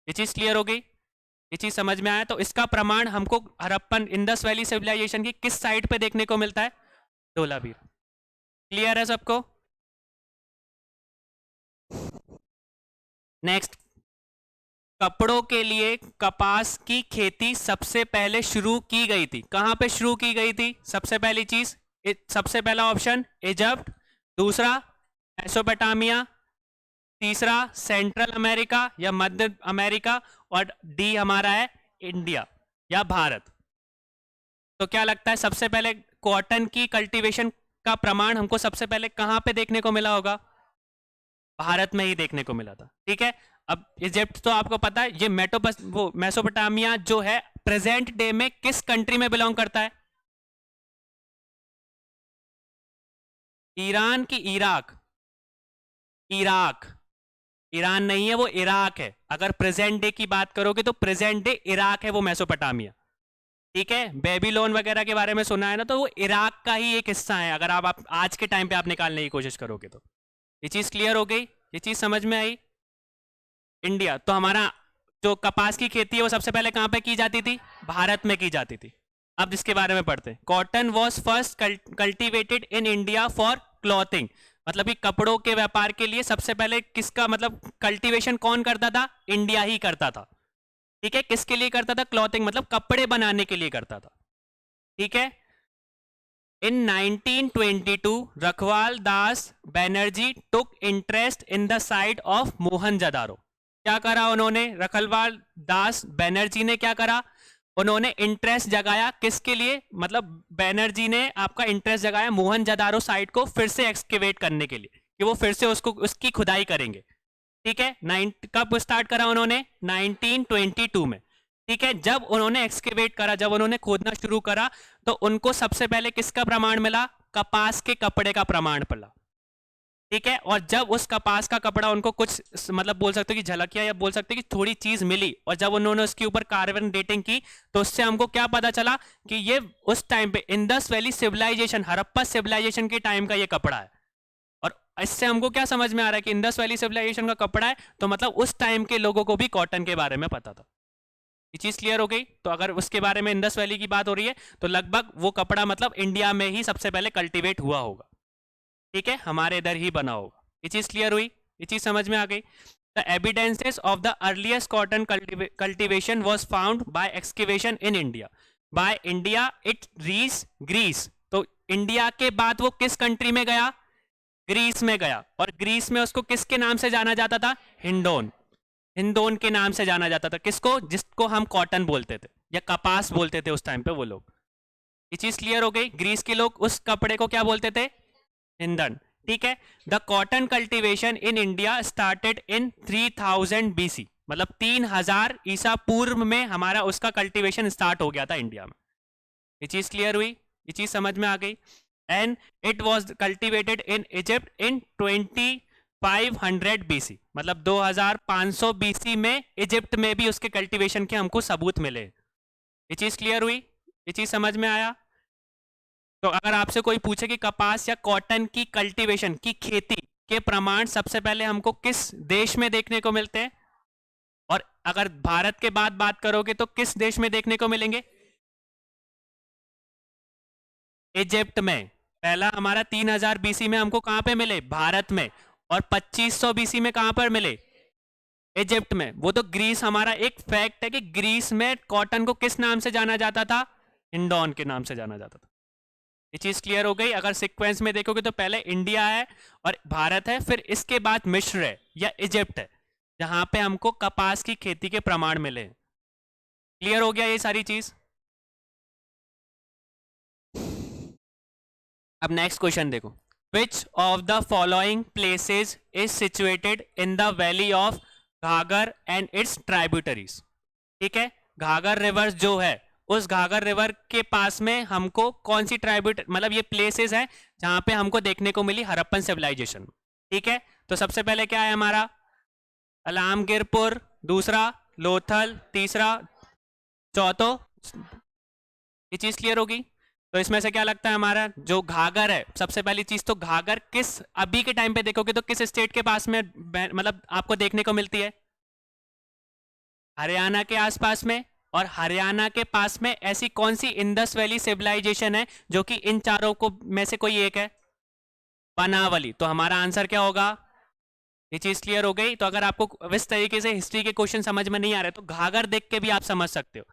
ये चीज क्लियर हो गई? ये चीज समझ में आया? तो इसका प्रमाण हमको हड़प्पन इंडस वैली सिविलाइजेशन की किस साइड पे देखने को मिलता है? धोलावीर। क्लियर है सबको? नेक्स्ट, कपड़ों के लिए कपास की खेती सबसे पहले शुरू की गई थी। कहां पे शुरू की गई थी? सबसे पहली चीज, सबसे पहला ऑप्शन इजिप्ट, दूसरा मेसोपोटामिया, तीसरा सेंट्रल अमेरिका या मध्य अमेरिका, और डी हमारा है इंडिया या भारत। तो क्या लगता है सबसे पहले कॉटन की कल्टीवेशन का प्रमाण हमको सबसे पहले कहां पे देखने को मिला होगा? भारत में ही देखने को मिला था। ठीक है, अब इजिप्ट तो आपको पता है, ये वो मेसोपोटामिया जो है प्रेजेंट डे में किस कंट्री में बिलोंग करता है? ईरान की इराक? इराक, ईरान नहीं है, वो इराक है। अगर प्रेजेंट डे की बात करोगे तो प्रेजेंट डे इराक है, वो मेसोपोटामिया। ठीक है, बेबीलोन वगैरह के बारे में सुना है ना, तो वो इराक का ही एक हिस्सा है, अगर आप आज के टाइम पे आप निकालने की कोशिश करोगे तो। ये चीज क्लियर हो गई? ये चीज समझ में आई? इंडिया तो हमारा जो कपास की खेती है वो सबसे पहले कहां पे की जाती थी? भारत में की जाती थी। अब इसके बारे में पढ़ते हैं। Cotton was first cultivated in India for clothing, मतलब कि कपड़ों के व्यापार के लिए सबसे पहले किसका, मतलब कल्टीवेशन कौन करता था? इंडिया ही करता था। ठीक है, किसके लिए करता था? क्लॉथिंग, मतलब कपड़े बनाने के लिए करता था। ठीक है, In 1922, रखवाल Das Banerjee took interest in the site of Mohenjodaro. क्या करा उन्होंने? रखवाल दास बैनर्जी ने क्या करा? उन्होंने इंटरेस्ट जगाया किसके लिए? मतलब बैनर्जी ने आपका इंटरेस्ट जगाया मोहनजोदारो साइट को फिर से एक्सकेवेट करने के लिए कि वो फिर से उसकी खुदाई करेंगे। ठीक है, कब स्टार्ट करा उन्होंने? 1922 में। ठीक है, जब उन्होंने एक्सकेवेट करा, जब उन्होंने खोदना शुरू करा, तो उनको सबसे पहले किसका प्रमाण मिला? कपास के कपड़े का प्रमाण मिला। ठीक है, और जब उस कपास का कपड़ा उनको कुछ मतलब बोल सकते हो कि झलकिया या बोल सकते हो कि थोड़ी चीज मिली, और जब उन्होंने उसके ऊपर कार्बन डेटिंग की, तो उससे हमको क्या पता चला कि ये उस टाइम पे Indus valley civilization, Harappa civilization के टाइम का ये कपड़ा है। और इससे हमको क्या समझ में आ रहा है कि इंडस वैली सिविलाइजेशन का कपड़ा है, तो मतलब उस टाइम के लोगों को भी कॉटन के बारे में पता था। ये चीज क्लियर हो गई? तो अगर उसके बारे में इंडस वैली की बात हो रही है, तो लगभग वो कपड़ा मतलब इंडिया में ही सबसे पहले कल्टीवेट हुआ होगा। ठीक है, हमारे इधर ही बना होगा। ये चीज क्लियर हुई? ये चीज समझ में आ गई? The evidences of the earliest cotton cultivation was found by excavation in India. By India it reach Greece. तो इंडिया के बाद वो किस कंट्री में गया? ग्रीस में गया। और ग्रीस में उसको किसके नाम से जाना जाता था? हिंडोन। हिंदोन के नाम से जाना जाता था। किसको? जिसको हम कॉटन बोलते थे या कपास बोलते थे उस टाइम पे वो लोग। ये चीज क्लियर हो गई? ग्रीस के लोग उस कपड़े को क्या बोलते थे? हिंदन। ठीक है, the cotton cultivation in India started in 3000 BC, मतलब 3000 ईसा पूर्व में हमारा उसका कल्टीवेशन स्टार्ट हो गया था इंडिया में। ये चीज क्लियर हुई? ये चीज समझ में आ गई? And it was cultivated in Egypt in 2500 BC, मतलब 2500 BC में इजिप्ट में भी उसके कल्टीवेशन के हमको सबूत मिले। ये चीज क्लियर हुई? ये चीज समझ में आया? तो अगर आपसे कोई पूछे कि कपास या कॉटन की कल्टीवेशन की खेती के प्रमाण सबसे पहले हमको किस देश में देखने को मिलते हैं, और अगर भारत के बाद बात करोगे तो किस देश में देखने को मिलेंगे? इजिप्ट में। पहला हमारा 3000 BC में हमको कहां पे मिले? भारत में। और 2500 BC में कहां पर मिले? इजिप्ट में। वो तो ग्रीस, हमारा एक फैक्ट है कि ग्रीस में कॉटन को किस नाम से जाना जाता था? हिंडोन के नाम से जाना जाता था। ये चीज क्लियर हो गई? अगर सीक्वेंस में देखोगे तो पहले इंडिया है और भारत है, फिर इसके बाद मिस्र है या इजिप्ट है, जहां पे हमको कपास की खेती के प्रमाण मिले। क्लियर हो गया ये सारी चीज? अब नेक्स्ट क्वेश्चन देखो। Which of the following places is situated in the valley of घाघर and its tributaries? ठीक है, घाघर रिवर जो है, उस घाघर रिवर के पास में हमको कौन सी ट्राइब्यूट, मतलब ये प्लेसेस है जहां पे हमको देखने को मिली हड़प्पन सिविलाइजेशन। ठीक है, तो सबसे पहले क्या है हमारा? अलामगिरपुर, दूसरा लोथल, तीसरा, चौथो। ये चीज क्लियर होगी? तो इसमें से क्या लगता है हमारा जो घाघर है? सबसे पहली चीज तो घाघर किस, अभी के टाइम पे देखोगे तो किस स्टेट के पास में मतलब आपको देखने को मिलती है? हरियाणा के आसपास में। और हरियाणा के पास में ऐसी कौन सी इंडस वैली सिविलाइजेशन है जो कि इन चारों को में से कोई एक है? बनावली। तो हमारा आंसर क्या होगा? ये चीज क्लियर हो गई? तो अगर आपको इस तरीके से हिस्ट्री के क्वेश्चन समझ में नहीं आ रहे तो घाघर देख के भी आप समझ सकते हो।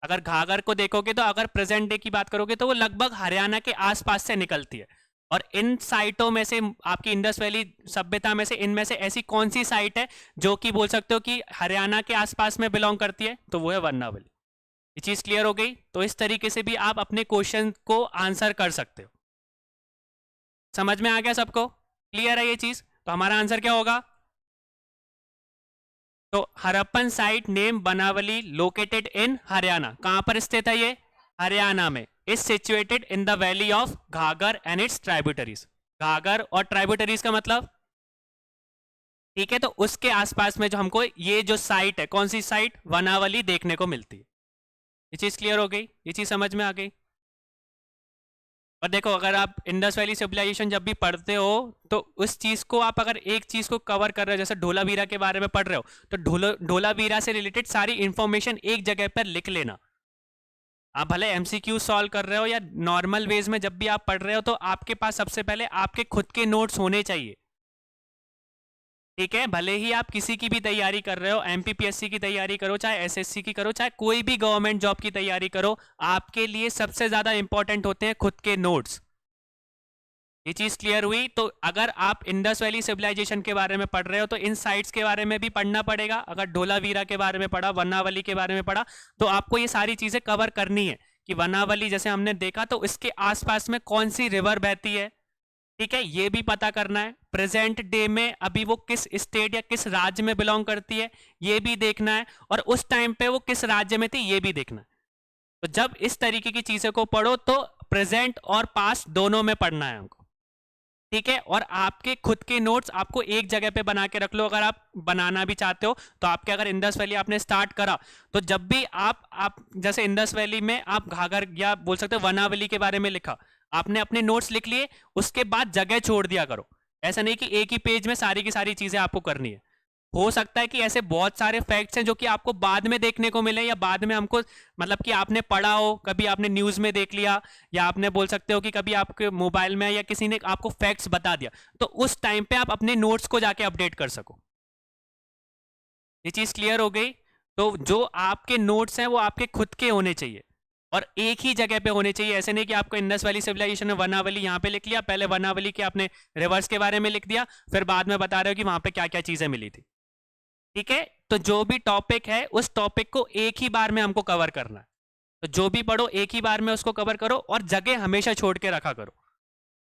अगर घाघर को देखोगे तो अगर प्रेजेंट डे की बात करोगे तो वो लगभग हरियाणा के आसपास से निकलती है। और इन साइटों में से आपकी इंडस वैली सभ्यता में से इनमें से ऐसी कौन सी साइट है जो कि बोल सकते हो कि हरियाणा के आसपास में बिलोंग करती है? तो वो है वर्नावली। ये चीज क्लियर हो गई? तो इस तरीके से भी आप अपने क्वेश्चन को आंसर कर सकते हो। समझ में आ गया सबको? क्लियर है ये चीज? तो हमारा आंसर क्या होगा? तो Harappan site name Banawali located in Haryana. कहां पर स्थित है ये? हरियाणा में। Is situated in the valley of Ghaggar and its tributaries. Ghaggar और ट्राइब्यूटरीज का मतलब, ठीक है, तो उसके आसपास में जो हमको ये जो साइट है, कौन सी साइट? वनावली देखने को मिलती है। ये चीज क्लियर हो गई? ये चीज समझ में आ गई? और देखो, अगर आप इंडस वैली सिविलाइजेशन जब भी पढ़ते हो तो उस चीज को आप अगर एक चीज को कवर कर रहे हो, जैसे ढोलावीरा के बारे में पढ़ रहे हो, तो ढोलावीरा से रिलेटेड सारी इंफॉर्मेशन एक जगह पर लिख लेना। आप भले एमसीक्यू सॉल्व कर रहे हो या नॉर्मल वेज में जब भी आप पढ़ रहे हो, तो आपके पास सबसे पहले आपके खुद के नोट्स होने चाहिए। ठीक है, भले ही आप किसी की भी तैयारी कर रहे हो, एमपीपीएससी की तैयारी करो, चाहे एसएससी की करो, चाहे कोई भी गवर्नमेंट जॉब की तैयारी करो, आपके लिए सबसे ज्यादा इंपॉर्टेंट होते हैं खुद के नोट्स। ये चीज क्लियर हुई? तो अगर आप इंडस वैली सिविलाइजेशन के बारे में पढ़ रहे हो तो इन साइट्स के बारे में भी पढ़ना पड़ेगा। अगर धोलावीरा के बारे में पढ़ा, वनावली के बारे में पढ़ा, तो आपको ये सारी चीजें कवर करनी है कि वनावली जैसे हमने देखा तो इसके आसपास में कौन सी रिवर बहती है, ठीक है, ये भी पता करना है। प्रेजेंट डे में अभी वो किस स्टेट या किस राज्य में बिलोंग करती है, ये भी देखना है, और उस टाइम पे वो किस राज्य में थी ये भी देखना है। तो जब इस तरीके की चीजें को पढ़ो तो प्रेजेंट और पास्ट दोनों में पढ़ना है हमको, ठीक है। और आपके खुद के नोट्स आपको एक जगह पे बना के रख लो, अगर आप बनाना भी चाहते हो तो। आपके अगर इंडस वैली आपने स्टार्ट करा तो जब भी आप जैसे इंडस वैली में आप घाघर या बोल सकते हो वनावली के बारे में लिखा, आपने अपने नोट्स लिख लिए, उसके बाद जगह छोड़ दिया करो। ऐसा नहीं कि एक ही पेज में सारी की सारी चीजें आपको करनी है। हो सकता है कि ऐसे बहुत सारे फैक्ट्स हैं जो कि आपको बाद में देखने को मिले, या बाद में हमको मतलब कि आपने पढ़ा हो, कभी आपने न्यूज़ में देख लिया, या आपने बोल सकते हो कि कभी आपके मोबाइल में या किसी ने आपको फैक्ट्स बता दिया, तो उस टाइम पे आप अपने नोट्स को जाके अपडेट कर सको। ये चीज़ क्लियर हो गई? तो जो आपके नोट्स हैं वो आपके खुद के होने चाहिए और एक ही जगह पे होने चाहिए। ऐसे नहीं कि आपको इंडस वैली सिविलाइजेशन में वनावली यहाँ पे लिख लिया, पहले वनावली के आपने रिवर्स के बारे में लिख दिया, फिर बाद में बता रहे हो कि वहां पे क्या क्या चीजें मिली थी, ठीक है। तो जो भी टॉपिक है उस टॉपिक को एक ही बार में हमको कवर करना है। तो जो भी पढ़ो एक ही बार में उसको कवर करो, और जगह हमेशा छोड़ के रखा करो।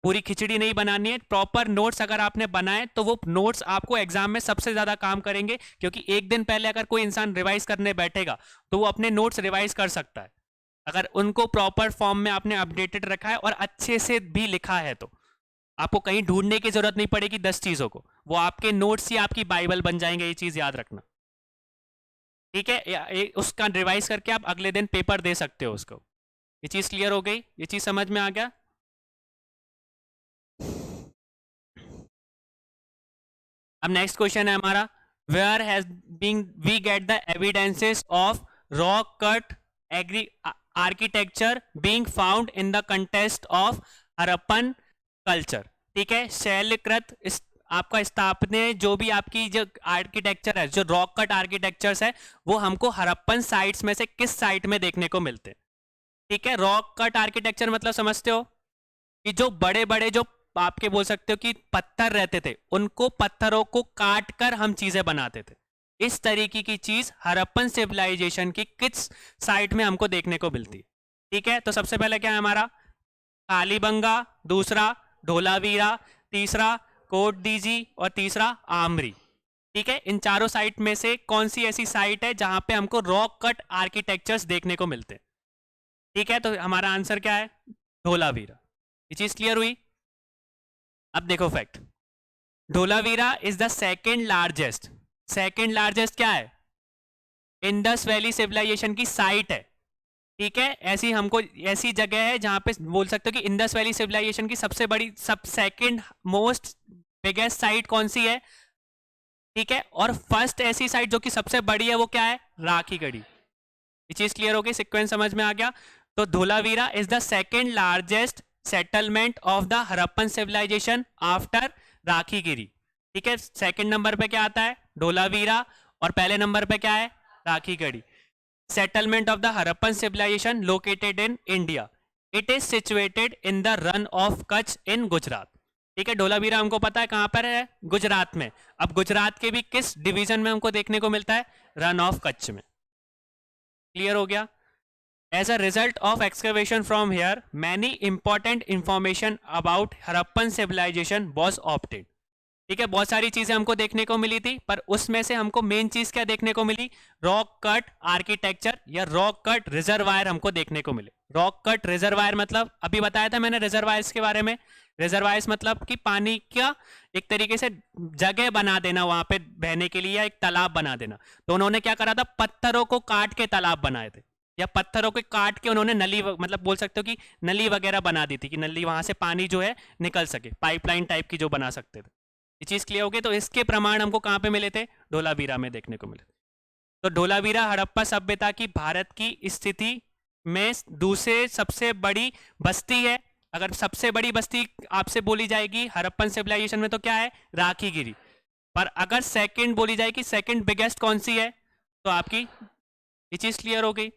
पूरी खिचड़ी नहीं बनानी है। प्रॉपर नोट्स अगर आपने बनाए तो वो नोट्स आपको एग्जाम में सबसे ज्यादा काम करेंगे, क्योंकि एक दिन पहले अगर कोई इंसान रिवाइज करने बैठेगा तो वो अपने नोट्स रिवाइज कर सकता है, अगर उनको प्रॉपर फॉर्म में आपने अपडेटेड रखा है और अच्छे से भी लिखा है। तो आपको कहीं ढूंढने की जरूरत नहीं पड़ेगी 10 चीजों को, वो आपके नोट्स ही आपकी बाइबल बन जाएंगे। ये चीज याद रखना, ठीक है। उसका रिवाइज करके आप अगले दिन पेपर दे सकते हो उसको। ये चीज क्लियर हो गई? ये चीज समझ में आ गया? अब नेक्स्ट क्वेश्चन है हमारा, where has been we get the evidences of rock cut agri architecture being found in the context of Harappan culture, ठीक है। शैलकृत आपका स्थापने जो भी आपकी जो आर्किटेक्चर है, जो रॉक कट आर्किटेक्चर्स है, वो हमको हरप्पन साइट्स में से किस साइट में देखने को मिलते हैं, ठीक है। रॉक कट आर्किटेक्चर मतलब समझते हो कि जो बड़े बड़े जो आपके बोल सकते हो कि पत्थर रहते थे, उनको पत्थरों को काट कर हम चीजें बनाते थे। इस तरीके की चीज हरप्पन सिविलाइजेशन की किस साइट में हमको देखने को मिलती है, ठीक है। तो सबसे पहले क्या है हमारा, कालीबंगा, दूसरा धोलावीरा, तीसरा कोट दीजी, और तीसरा आमरी, ठीक है। इन चारों साइट में से कौन सी ऐसी साइट है जहां पे हमको रॉक कट आर्किटेक्चर्स देखने को मिलते हैं, ठीक है। तो हमारा आंसर क्या है, धोलावीरा। ये चीज क्लियर हुई? अब देखो fact, Dholavira is the second largest क्या है, इंडस वैली सिविलाइजेशन की साइट है, ठीक है। ऐसी हमको ऐसी जगह है जहां पे बोल सकते हो कि इंडस वैली सिविलाइजेशन की सबसे बड़ी सेकेंड मोस्ट बिगेस्ट साइट कौन सी है, ठीक है। और फर्स्ट ऐसी साइट जो कि सबसे बड़ी है वो क्या है, राखी गढ़ी। ये चीज क्लियर हो गई? सीक्वेंस समझ में आ गया? तो Dholavira is the second largest settlement of the Harappan civilization after Rakhigarhi, ठीक है। सेकेंड नंबर पे क्या आता है, धोलावीरा, और पहले नंबर पे क्या है, Rakhigarhi. Settlement of the Harappan civilization located in India, it is situated in the Rann of Kutch in Gujarat, ठीक है। धोलावीरा हमको पता है कहां पर है, गुजरात में। अब गुजरात के भी किस डिवीजन में हमको देखने को मिलता है, रन ऑफ कच्छ में। क्लियर हो गया? As a result of excavation from here, many important information about Harappan civilization was obtained. ठीक है, बहुत सारी चीजें हमको देखने को मिली थी, पर उसमें से हमको मेन चीज क्या देखने को मिली, रॉक कट आर्किटेक्चर या रॉक कट रिजर्वायर हमको देखने को मिले। रॉक कट रिजर्वायर मतलब अभी बताया था मैंने रिजर्वायर्स के बारे में। रिजर्वायर्स मतलब कि पानी का एक तरीके से जगह बना देना वहां पे बहने के लिए, या एक तालाब बना देना। तो उन्होंने क्या करा था, पत्थरों को काट के तालाब बनाए थे, या पत्थरों को काट के उन्होंने नली मतलब बोल सकते हो कि नली वगैरह बना दी थी, कि नली वहां से पानी जो है निकल सके, पाइपलाइन टाइप की जो बना सकते थे। ये चीज क्लियर हो गई? तो इसके प्रमाण हमको कहाँ पे मिले थे, धोलावीरा में देखने को मिले। तो धोलावीरा हड़प्पा सभ्यता की भारत की स्थिति में दूसरे सबसे बड़ी बस्ती है। अगर सबसे बड़ी बस्ती आपसे बोली जाएगी हड़प्पन सिविलाइजेशन में तो क्या है, राखीगिरी। पर अगर सेकंड बोली जाएगी, सेकंड बिगेस्ट कौन सी है, तो आपकी ये चीज क्लियर हो गई।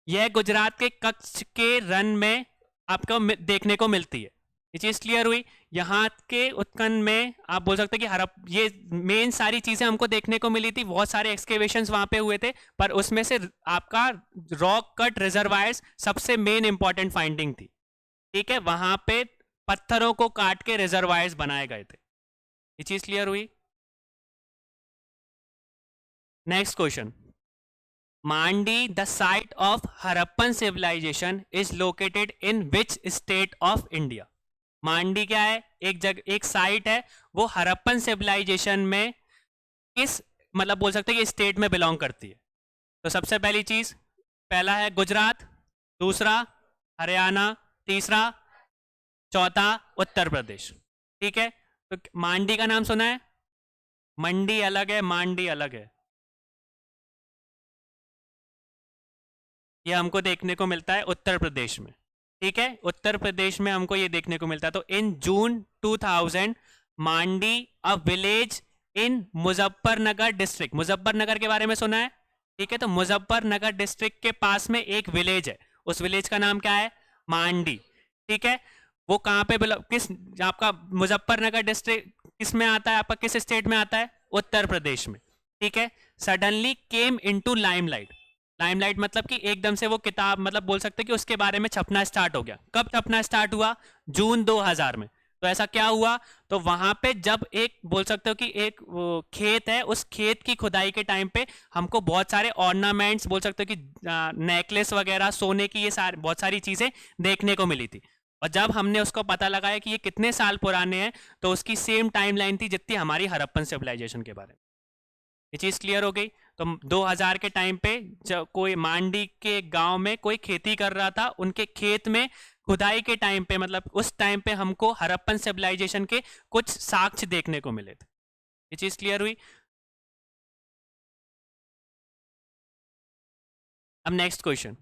यह गुजरात के कच्छ के रन में आपको देखने को मिलती है। ये चीज क्लियर हुई। यहाँ के उत्खनन में आप बोल सकते हैं कि ये मेन सारी चीजें हमको देखने को मिली थी, बहुत सारे एक्सकेवेशंस वहां पे हुए थे, पर उसमें से आपका रॉक कट रिजर्वायर्स सबसे मेन इंपॉर्टेंट फाइंडिंग थी। ठीक है, वहां पे पत्थरों को काट के रिजर्वायर्स बनाए गए थे। ये चीज क्लियर हुई। Next question, Mandi the site of Harappan civilization is located in which state of India. Mandi क्या है? एक साइट है, वो हरप्पन सिविलाइजेशन में किस मतलब बोल सकते हैं कि स्टेट में बिलोंग करती है। तो सबसे पहली चीज, पहला है गुजरात, दूसरा हरियाणा, तीसरा चौथा उत्तर प्रदेश। ठीक है, तो मांडी का नाम सुना है? मंडी अलग है, मांडी अलग है। ये हमको देखने को मिलता है उत्तर प्रदेश में। ठीक है, उत्तर प्रदेश में हमको ये देखने को मिलता है। तो in June 2000 Mandi a village in Muzaffarnagar district, Muzaffarnagar के बारे में सुना है? ठीक है, तो मुजफ्फरनगर डिस्ट्रिक्ट के पास में एक विलेज है, उस विलेज का नाम क्या है? मांडी। ठीक है, वो कहाँ पे किस आपका मुजफ्फरनगर डिस्ट्रिक्ट किस में आता है? आपका किस स्टेट में आता है? उत्तर प्रदेश में। ठीक है, suddenly came into limelight. Limelight मतलब कि एकदम से वो किताब मतलब बोल सकते हैं कि उसके बारे में छपना स्टार्ट हो गया। कब छपना स्टार्ट हुआ? जून 2000 में। तो ऐसा क्या हुआ? तो वहां पे जब एक बोल सकते हो कि एक खेत है, उस खेत की खुदाई के टाइम पे हमको बहुत सारे ऑर्नामेंट्स बोल सकते हो कि नेकलेस वगैरह, सोने की, ये सारी बहुत सारी चीजें देखने को मिली थी। और जब हमने उसको पता लगाया कि ये कितने साल पुराने हैं, तो उसकी सेम टाइमलाइन थी जितनी हमारी हड़प्पन सिविलाइजेशन के बारे में। ये चीज क्लियर हो गई। तो 2000 के टाइम पे जब कोई मांडी के गांव में कोई खेती कर रहा था, उनके खेत में खुदाई के टाइम पे मतलब उस टाइम पे हमको हड़प्पन सिविलाइजेशन के कुछ साक्ष्य देखने को मिले थे। ये चीज क्लियर हुई। अब next question,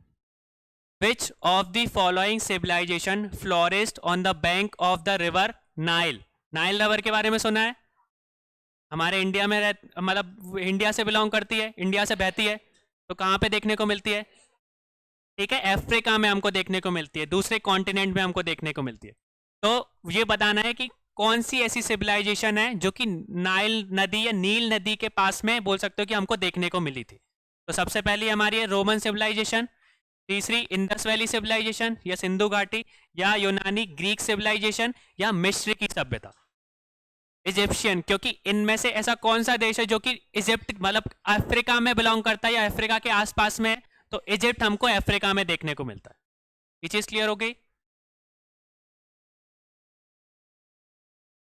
which of the following civilization flourished on the bank of the river Nile. Nile river के बारे में सुना है? हमारे इंडिया में मतलब इंडिया से बिलोंग करती है, इंडिया से बहती है। तो कहाँ पे देखने को मिलती है? ठीक है, अफ्रीका में हमको देखने को मिलती है, दूसरे कॉन्टिनेंट में हमको देखने को मिलती है। तो ये बताना है कि कौन सी ऐसी सिविलाइजेशन है जो कि नाइल नदी या नील नदी के पास में बोल सकते हो कि हमको देखने को मिली थी। तो सबसे पहली हमारी है रोमन सिविलाइजेशन, तीसरी इंडस वैली सिविलाइजेशन या सिंधु घाटी, या यूनानी ग्रीक सिविलाइजेशन, या मिस्र की सभ्यता। इजिप्शियन, क्योंकि इनमें से ऐसा कौन सा देश है जो कि इजिप्ट मतलब अफ्रीका में बिलोंग करता है या अफ्रीका के आसपास में है? तो इजिप्ट हमको अफ्रीका में देखने को मिलता है। ये चीज क्लियर हो गई।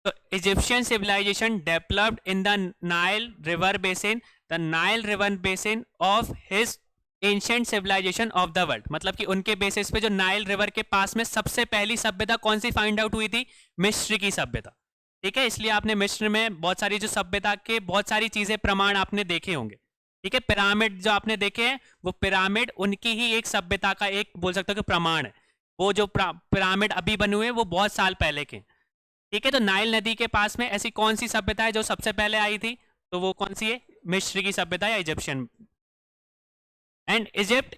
तो Egyptian civilization developed in the Nile river basin, the Nile river basin of his ancient civilization of the world. मतलब कि उनके बेसिस पे जो नाइल रिवर के पास में सबसे पहली सभ्यता कौन सी फाइंड आउट हुई थी? मिस्र की सभ्यता। ठीक है, इसलिए आपने मिस्र में बहुत सारी जो सभ्यता के बहुत सारी चीजें प्रमाण आपने देखे होंगे। ठीक है, पिरामिड जो आपने देखे हैं, वो पिरामिड उनकी ही एक सभ्यता का एक बोल सकते हो कि प्रमाण है। वो जो पिरामिड अभी बने हुए हैं वो बहुत साल पहले के। ठीक है, तो नाइल नदी के पास में ऐसी कौन सी सभ्यता है जो सबसे पहले आई थी? तो वो कौन सी है? मिस्र की सभ्यता या Egyptian. And Egypt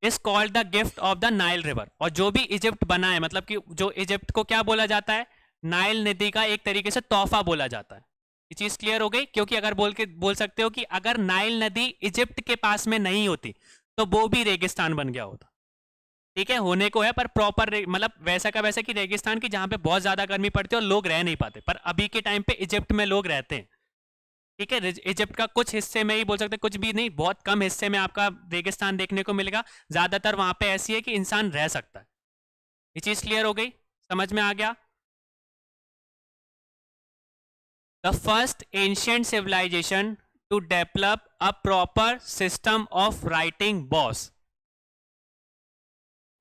is called the gift of the Nile river. और जो भी इजिप्ट बना है मतलब कि जो इजिप्ट को क्या बोला जाता है? नाइल नदी का एक तरीके से तोहफा बोला जाता है। ये चीज क्लियर हो गई। क्योंकि अगर बोल सकते हो कि अगर नाइल नदी इजिप्ट के पास में नहीं होती तो वो भी रेगिस्तान बन गया होता। ठीक है, होने को है पर प्रॉपर मतलब वैसा का वैसा कि रेगिस्तान की जहां पे बहुत ज्यादा गर्मी पड़ती है और लोग रह नहीं पाते, पर अभी के टाइम पे इजिप्ट में लोग रहते हैं। ठीक है, इजिप्ट का कुछ हिस्से में ही बोल सकते हैं, कुछ भी नहीं, बहुत कम हिस्से में आपका रेगिस्तान देखने को मिलेगा। ज्यादातर वहां पे ऐसी है कि इंसान रह सकता है। ये चीज क्लियर हो गई, समझ में आ गया। The first ancient civilization to develop a proper system of writing was,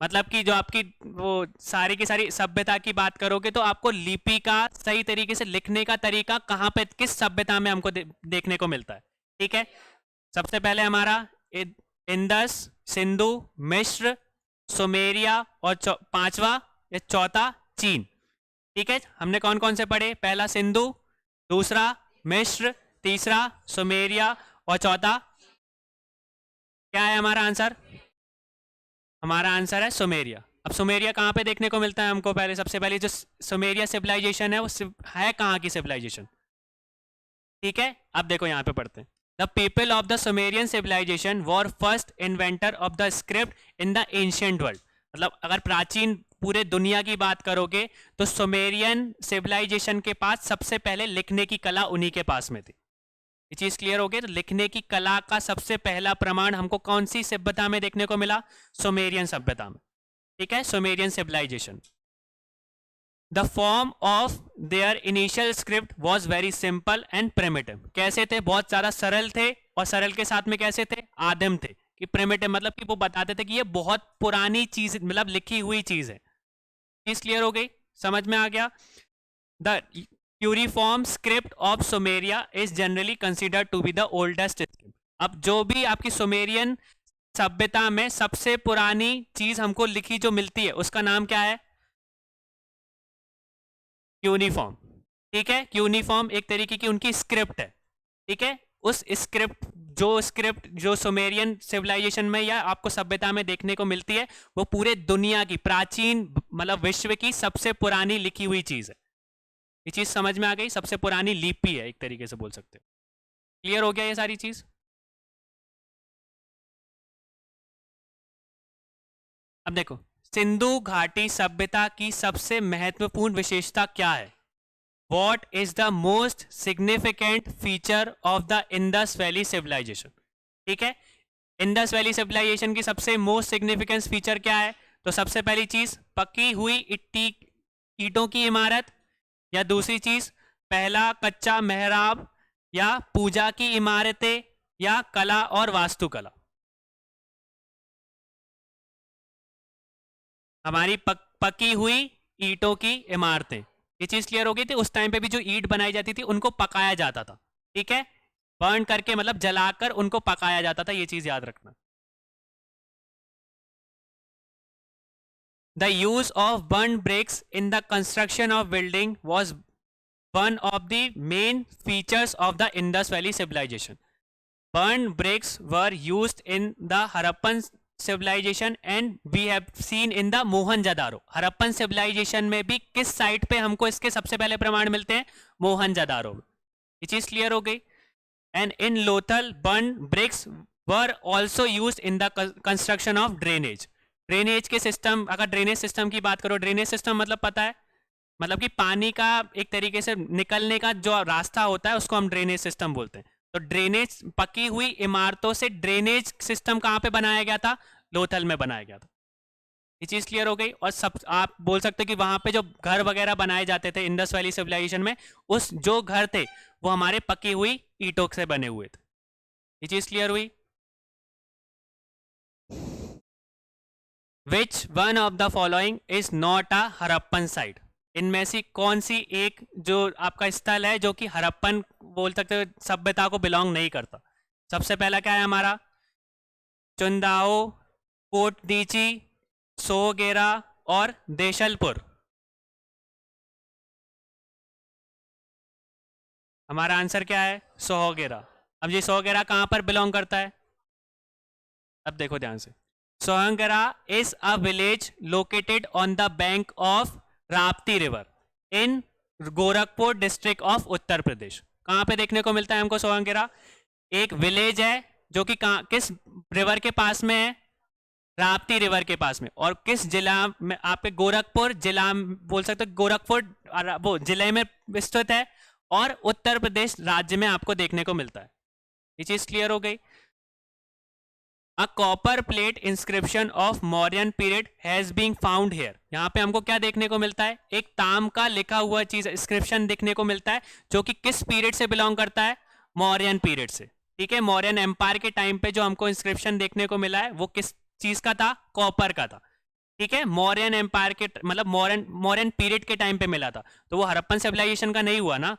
मतलब कि जो आपकी वो सारी की सारी सभ्यता की बात करोगे तो आपको लिपि का सही तरीके से लिखने का तरीका कहाँ पे किस सभ्यता में हमको देखने को मिलता है? ठीक है, सबसे पहले हमारा इंदस, सिंधु, मिस्र, सुमेरिया और पांचवा या चौथा चीन। ठीक है, हमने कौन कौन से पढ़े? पहला सिंधु, दूसरा मिस्र, तीसरा सुमेरिया और चौथा क्या है हमारा आंसर? हमारा आंसर है सुमेरिया। अब सुमेरिया कहाँ पे देखने को मिलता है हमको? पहले सबसे पहले जो सुमेरिया सिविलाइजेशन है वो है कहाँ की सिविलाइजेशन? ठीक है, अब देखो यहाँ पे पढ़ते हैं। The people of the Sumerian civilization were first inventor of the script in the ancient world. मतलब अगर प्राचीन पूरे दुनिया की बात करोगे तो सुमेरियन सिविलाइजेशन के पास सबसे पहले लिखने की कला उन्हीं के पास में थी। ये चीज क्लियर हो गई? तो लिखने की कला का सबसे पहला प्रमाण हमको कौन सी सभ्यता में देखने को मिला? सुमेरियन सभ्यता में। ठीक है, Sumerian civilization. The form of their initial script was very simple and primitive. कैसे थे? बहुत ज्यादा सरल थे, और सरल के साथ में कैसे थे? आदिम थे। कि प्रिमिटिव मतलब कि वो बताते थे कि ये बहुत पुरानी चीज, मतलब लिखी हुई चीज है। चीज क्लियर हो गई? समझ में आ गया? The cuneiform script of Sumeria is generally considered to be the oldest script. अब जो भी आपकी सुमेरियन सभ्यता में सबसे पुरानी चीज हमको लिखी जो मिलती है उसका नाम क्या है? यूनिफॉर्म। ठीक है, यूनिफॉर्म एक तरीके की उनकी स्क्रिप्ट है। ठीक है, उस स्क्रिप्ट जो सुमेरियन सिविलाइजेशन में या आपको सभ्यता में देखने को मिलती है वो पूरे दुनिया की प्राचीन, मतलब विश्व की सबसे पुरानी लिखी हुई चीज है। ये चीज समझ में आ गई? सबसे पुरानी लिपि है एक तरीके से बोल सकते हो। क्लियर हो गया ये सारी चीज? अब देखो, सिंधु घाटी सभ्यता की सबसे महत्वपूर्ण विशेषता क्या है? What is the most significant feature of the Indus valley civilization? ठीक है, इंडस वैली सिविलाइजेशन की सबसे मोस्ट सिग्निफिकेंस फीचर क्या है? तो सबसे पहली चीज पकी हुई ईटों की इमारत, या दूसरी चीज पहला कच्चा मेहराब, या पूजा की इमारतें, या कला और वास्तुकला। हमारी पकी हुई ईटों की इमारतें। ये चीज क्लियर हो गई थी? उस टाइम पे भी जो ईट बनाई जाती थी उनको पकाया जाता था। ठीक है, बर्न करके, मतलब जलाकर उनको पकाया जाता था। ये चीज याद रखना। The use of burn bricks in the construction of building was one of the main features of the Indus valley civilization. Burn bricks were used in the Harappan civilization and we have seen in the Mohenjodaro. Harappan civilization में भी किस site पे हमको इसके सबसे पहले प्रमाण मिलते हैं? मोहनजोदारो में। ये चीज क्लियर हो गई? And in Lothal burn bricks were also use in the construction of drainage. Drainage के सिस्टम, अगर ड्रेनेज सिस्टम की बात करो, ड्रेनेज सिस्टम मतलब पता है? मतलब कि पानी का एक तरीके से निकलने का जो रास्ता होता है उसको हम ड्रेनेज सिस्टम बोलते हैं। तो ड्रेनेज, पकी हुई इमारतों से ड्रेनेज सिस्टम कहाँ पे बनाया गया था? लोथल में बनाया गया था। ये चीज क्लियर हो गई? और सब आप बोल सकते हो कि वहां पे जो घर वगैरह बनाए जाते थे इंडस वैली सिविलाइजेशन में, उस जो घर थे वो हमारे पकी हुई ईंटों से बने हुए थे। ये चीज क्लियर हुई? विच one of the following is not a Harappan site? इनमें से कौन सी एक जो आपका स्थल है जो कि हरप्पन बोल सकते हो सभ्यता को बिलोंग नहीं करता? सबसे पहला क्या है हमारा? चुंदाओ, कोटदीची, सोगेरा और देशलपुर। हमारा आंसर क्या है? सोहगेरा। अब ये सोहगेरा कहां पर बिलोंग करता है? अब देखो ध्यान से। Sohgaura is a village located on the bank of Rapti river in Gorakhpur district of Uttar Pradesh. कहां पे देखने को मिलता है हमको सोहगेरा? एक विलेज है जो कि किस रिवर के पास में है? राप्ती रिवर के पास में। और किस जिला में? आपके गोरखपुर जिला बोल सकते हो, गोरखपुर वो जिले में स्थित है, और उत्तर प्रदेश राज्य में आपको देखने को मिलता है। ये चीज क्लियर हो गई? A copper plate inscription of Mauryan period has been found here. यहाँ पे हमको क्या देखने को मिलता है? एक ताम का लिखा हुआ चीज, इंस्क्रिप्शन देखने को मिलता है जो कि किस पीरियड से बिलोंग करता है? मौर्यन पीरियड से। ठीक है, मौर्यन एम्पायर के टाइम पे जो हमको इंस्क्रिप्शन देखने को मिला है वो किस चीज का था? कॉपर का था। ठीक है, मौर्यन एम्पायर के, मतलब मौर्यन पीरियड के टाइम पे मिला था, तो वो हड़प्पन सिविलाइजेशन का नहीं हुआ ना।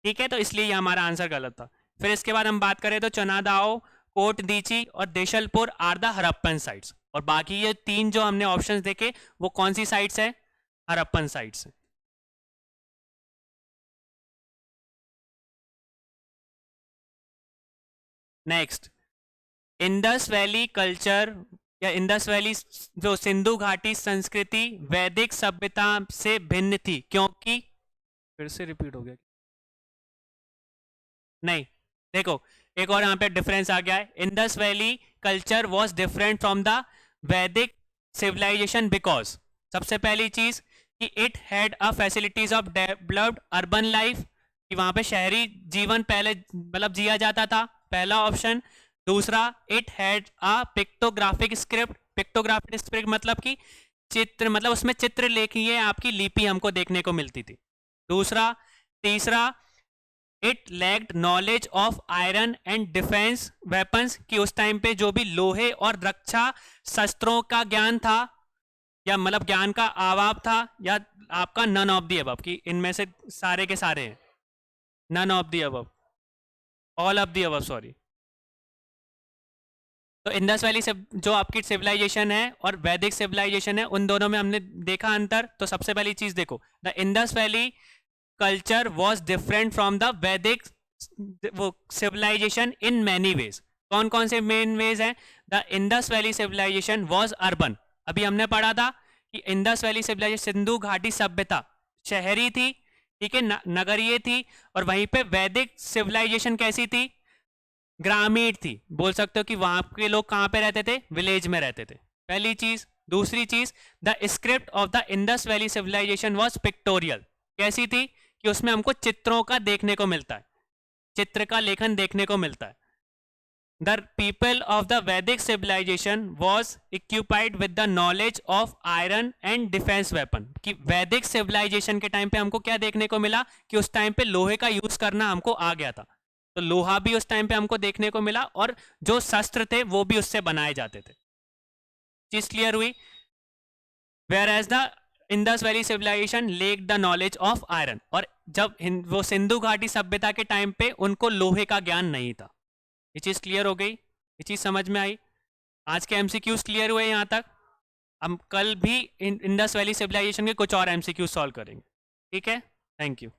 ठीक है, तो इसलिए ये हमारा आंसर गलत था। फिर इसके बाद हम बात करें तो चनादाओ, कोट दीची और देशलपुर आर द हड़प्पन साइट्स। और बाकी ये तीन जो हमने ऑप्शंस देखे वो कौन सी साइट्स है? Harappan sites. Next, Indus valley culture या इंडस वैली जो सिंधु घाटी संस्कृति वैदिक सभ्यता से भिन्न थी क्योंकि, फिर से रिपीट हो गया नहीं, देखो एक और यहाँ पे डिफरेंस आ गया है। Indus valley culture was different from the Vedic civilisation because, सबसे पहली चीज कि it had a facilities of developed urban life, कि वहां पे शहरी जीवन पहले मतलब जिया जाता था, पहला ऑप्शन। दूसरा, it had a pictographic script, pictographic script मतलब कि चित्र, मतलब उसमें चित्र लेखी आपकी लिपि हमको देखने को मिलती थी। दूसरा, तीसरा, it lacked knowledge of iron and defence weapons, कि उस टाइम पे जो भी लोहे और रक्षा शस्त्रों का ज्ञान था या मतलब ज्ञान का अभाव था, या आपका नन ऑफ दी अबव, कि इनमें से सारे के सारे हैं, none of the above, all of the above, sorry. तो इंडस वैली से जो आपकी सिविलाइजेशन है और वैदिक सिविलाइजेशन है, उन दोनों में हमने देखा अंतर। तो सबसे पहली चीज देखो, the Indus valley culture was different from the Vedic वो सिविलाइजेशन इन मैनी वेज। कौन कौन से मेन वेज हैं? The Indus valley civilization was urban, अभी हमने पढ़ा था कि इंडस वैली सिविलाइजेशन सिंधु घाटी सभ्यता शहरी थी, ठीक है, नगरीय थी। और वहीं पे वैदिक सिविलाइजेशन कैसी थी? ग्रामीण थी। बोल सकते हो कि वहां के लोग कहाँ पे रहते थे? विलेज में रहते थे, पहली चीज। दूसरी चीज, the script of the Indus valley civilization was pictorial, कैसी थी कि उसमें हमको चित्रों का देखने को मिलता है, चित्र का लेखन देखने को मिलता है। The people of the Vedic civilization was equipped with the knowledge of iron and defence weapon, कि वैदिक सिविलाइजेशन के टाइम पे हमको क्या देखने को मिला कि उस टाइम पे लोहे का यूज करना हमको आ गया था, तो लोहा भी उस टाइम पे हमको देखने को मिला और जो शस्त्र थे वो भी उससे बनाए जाते थे। चीज क्लियर हुई? Whereas the Indus valley civilization lack the knowledge of iron, और जब वो सिंधु घाटी सभ्यता के टाइम पे उनको लोहे का ज्ञान नहीं था। ये चीज क्लियर हो गई? ये चीज समझ में आई? आज के एमसीक्यूज क्लियर हुए यहाँ तक? हम कल भी इंडस वैली सिविलाइजेशन के कुछ और एमसीक्यूज सॉल्व करेंगे, ठीक है? Thank you.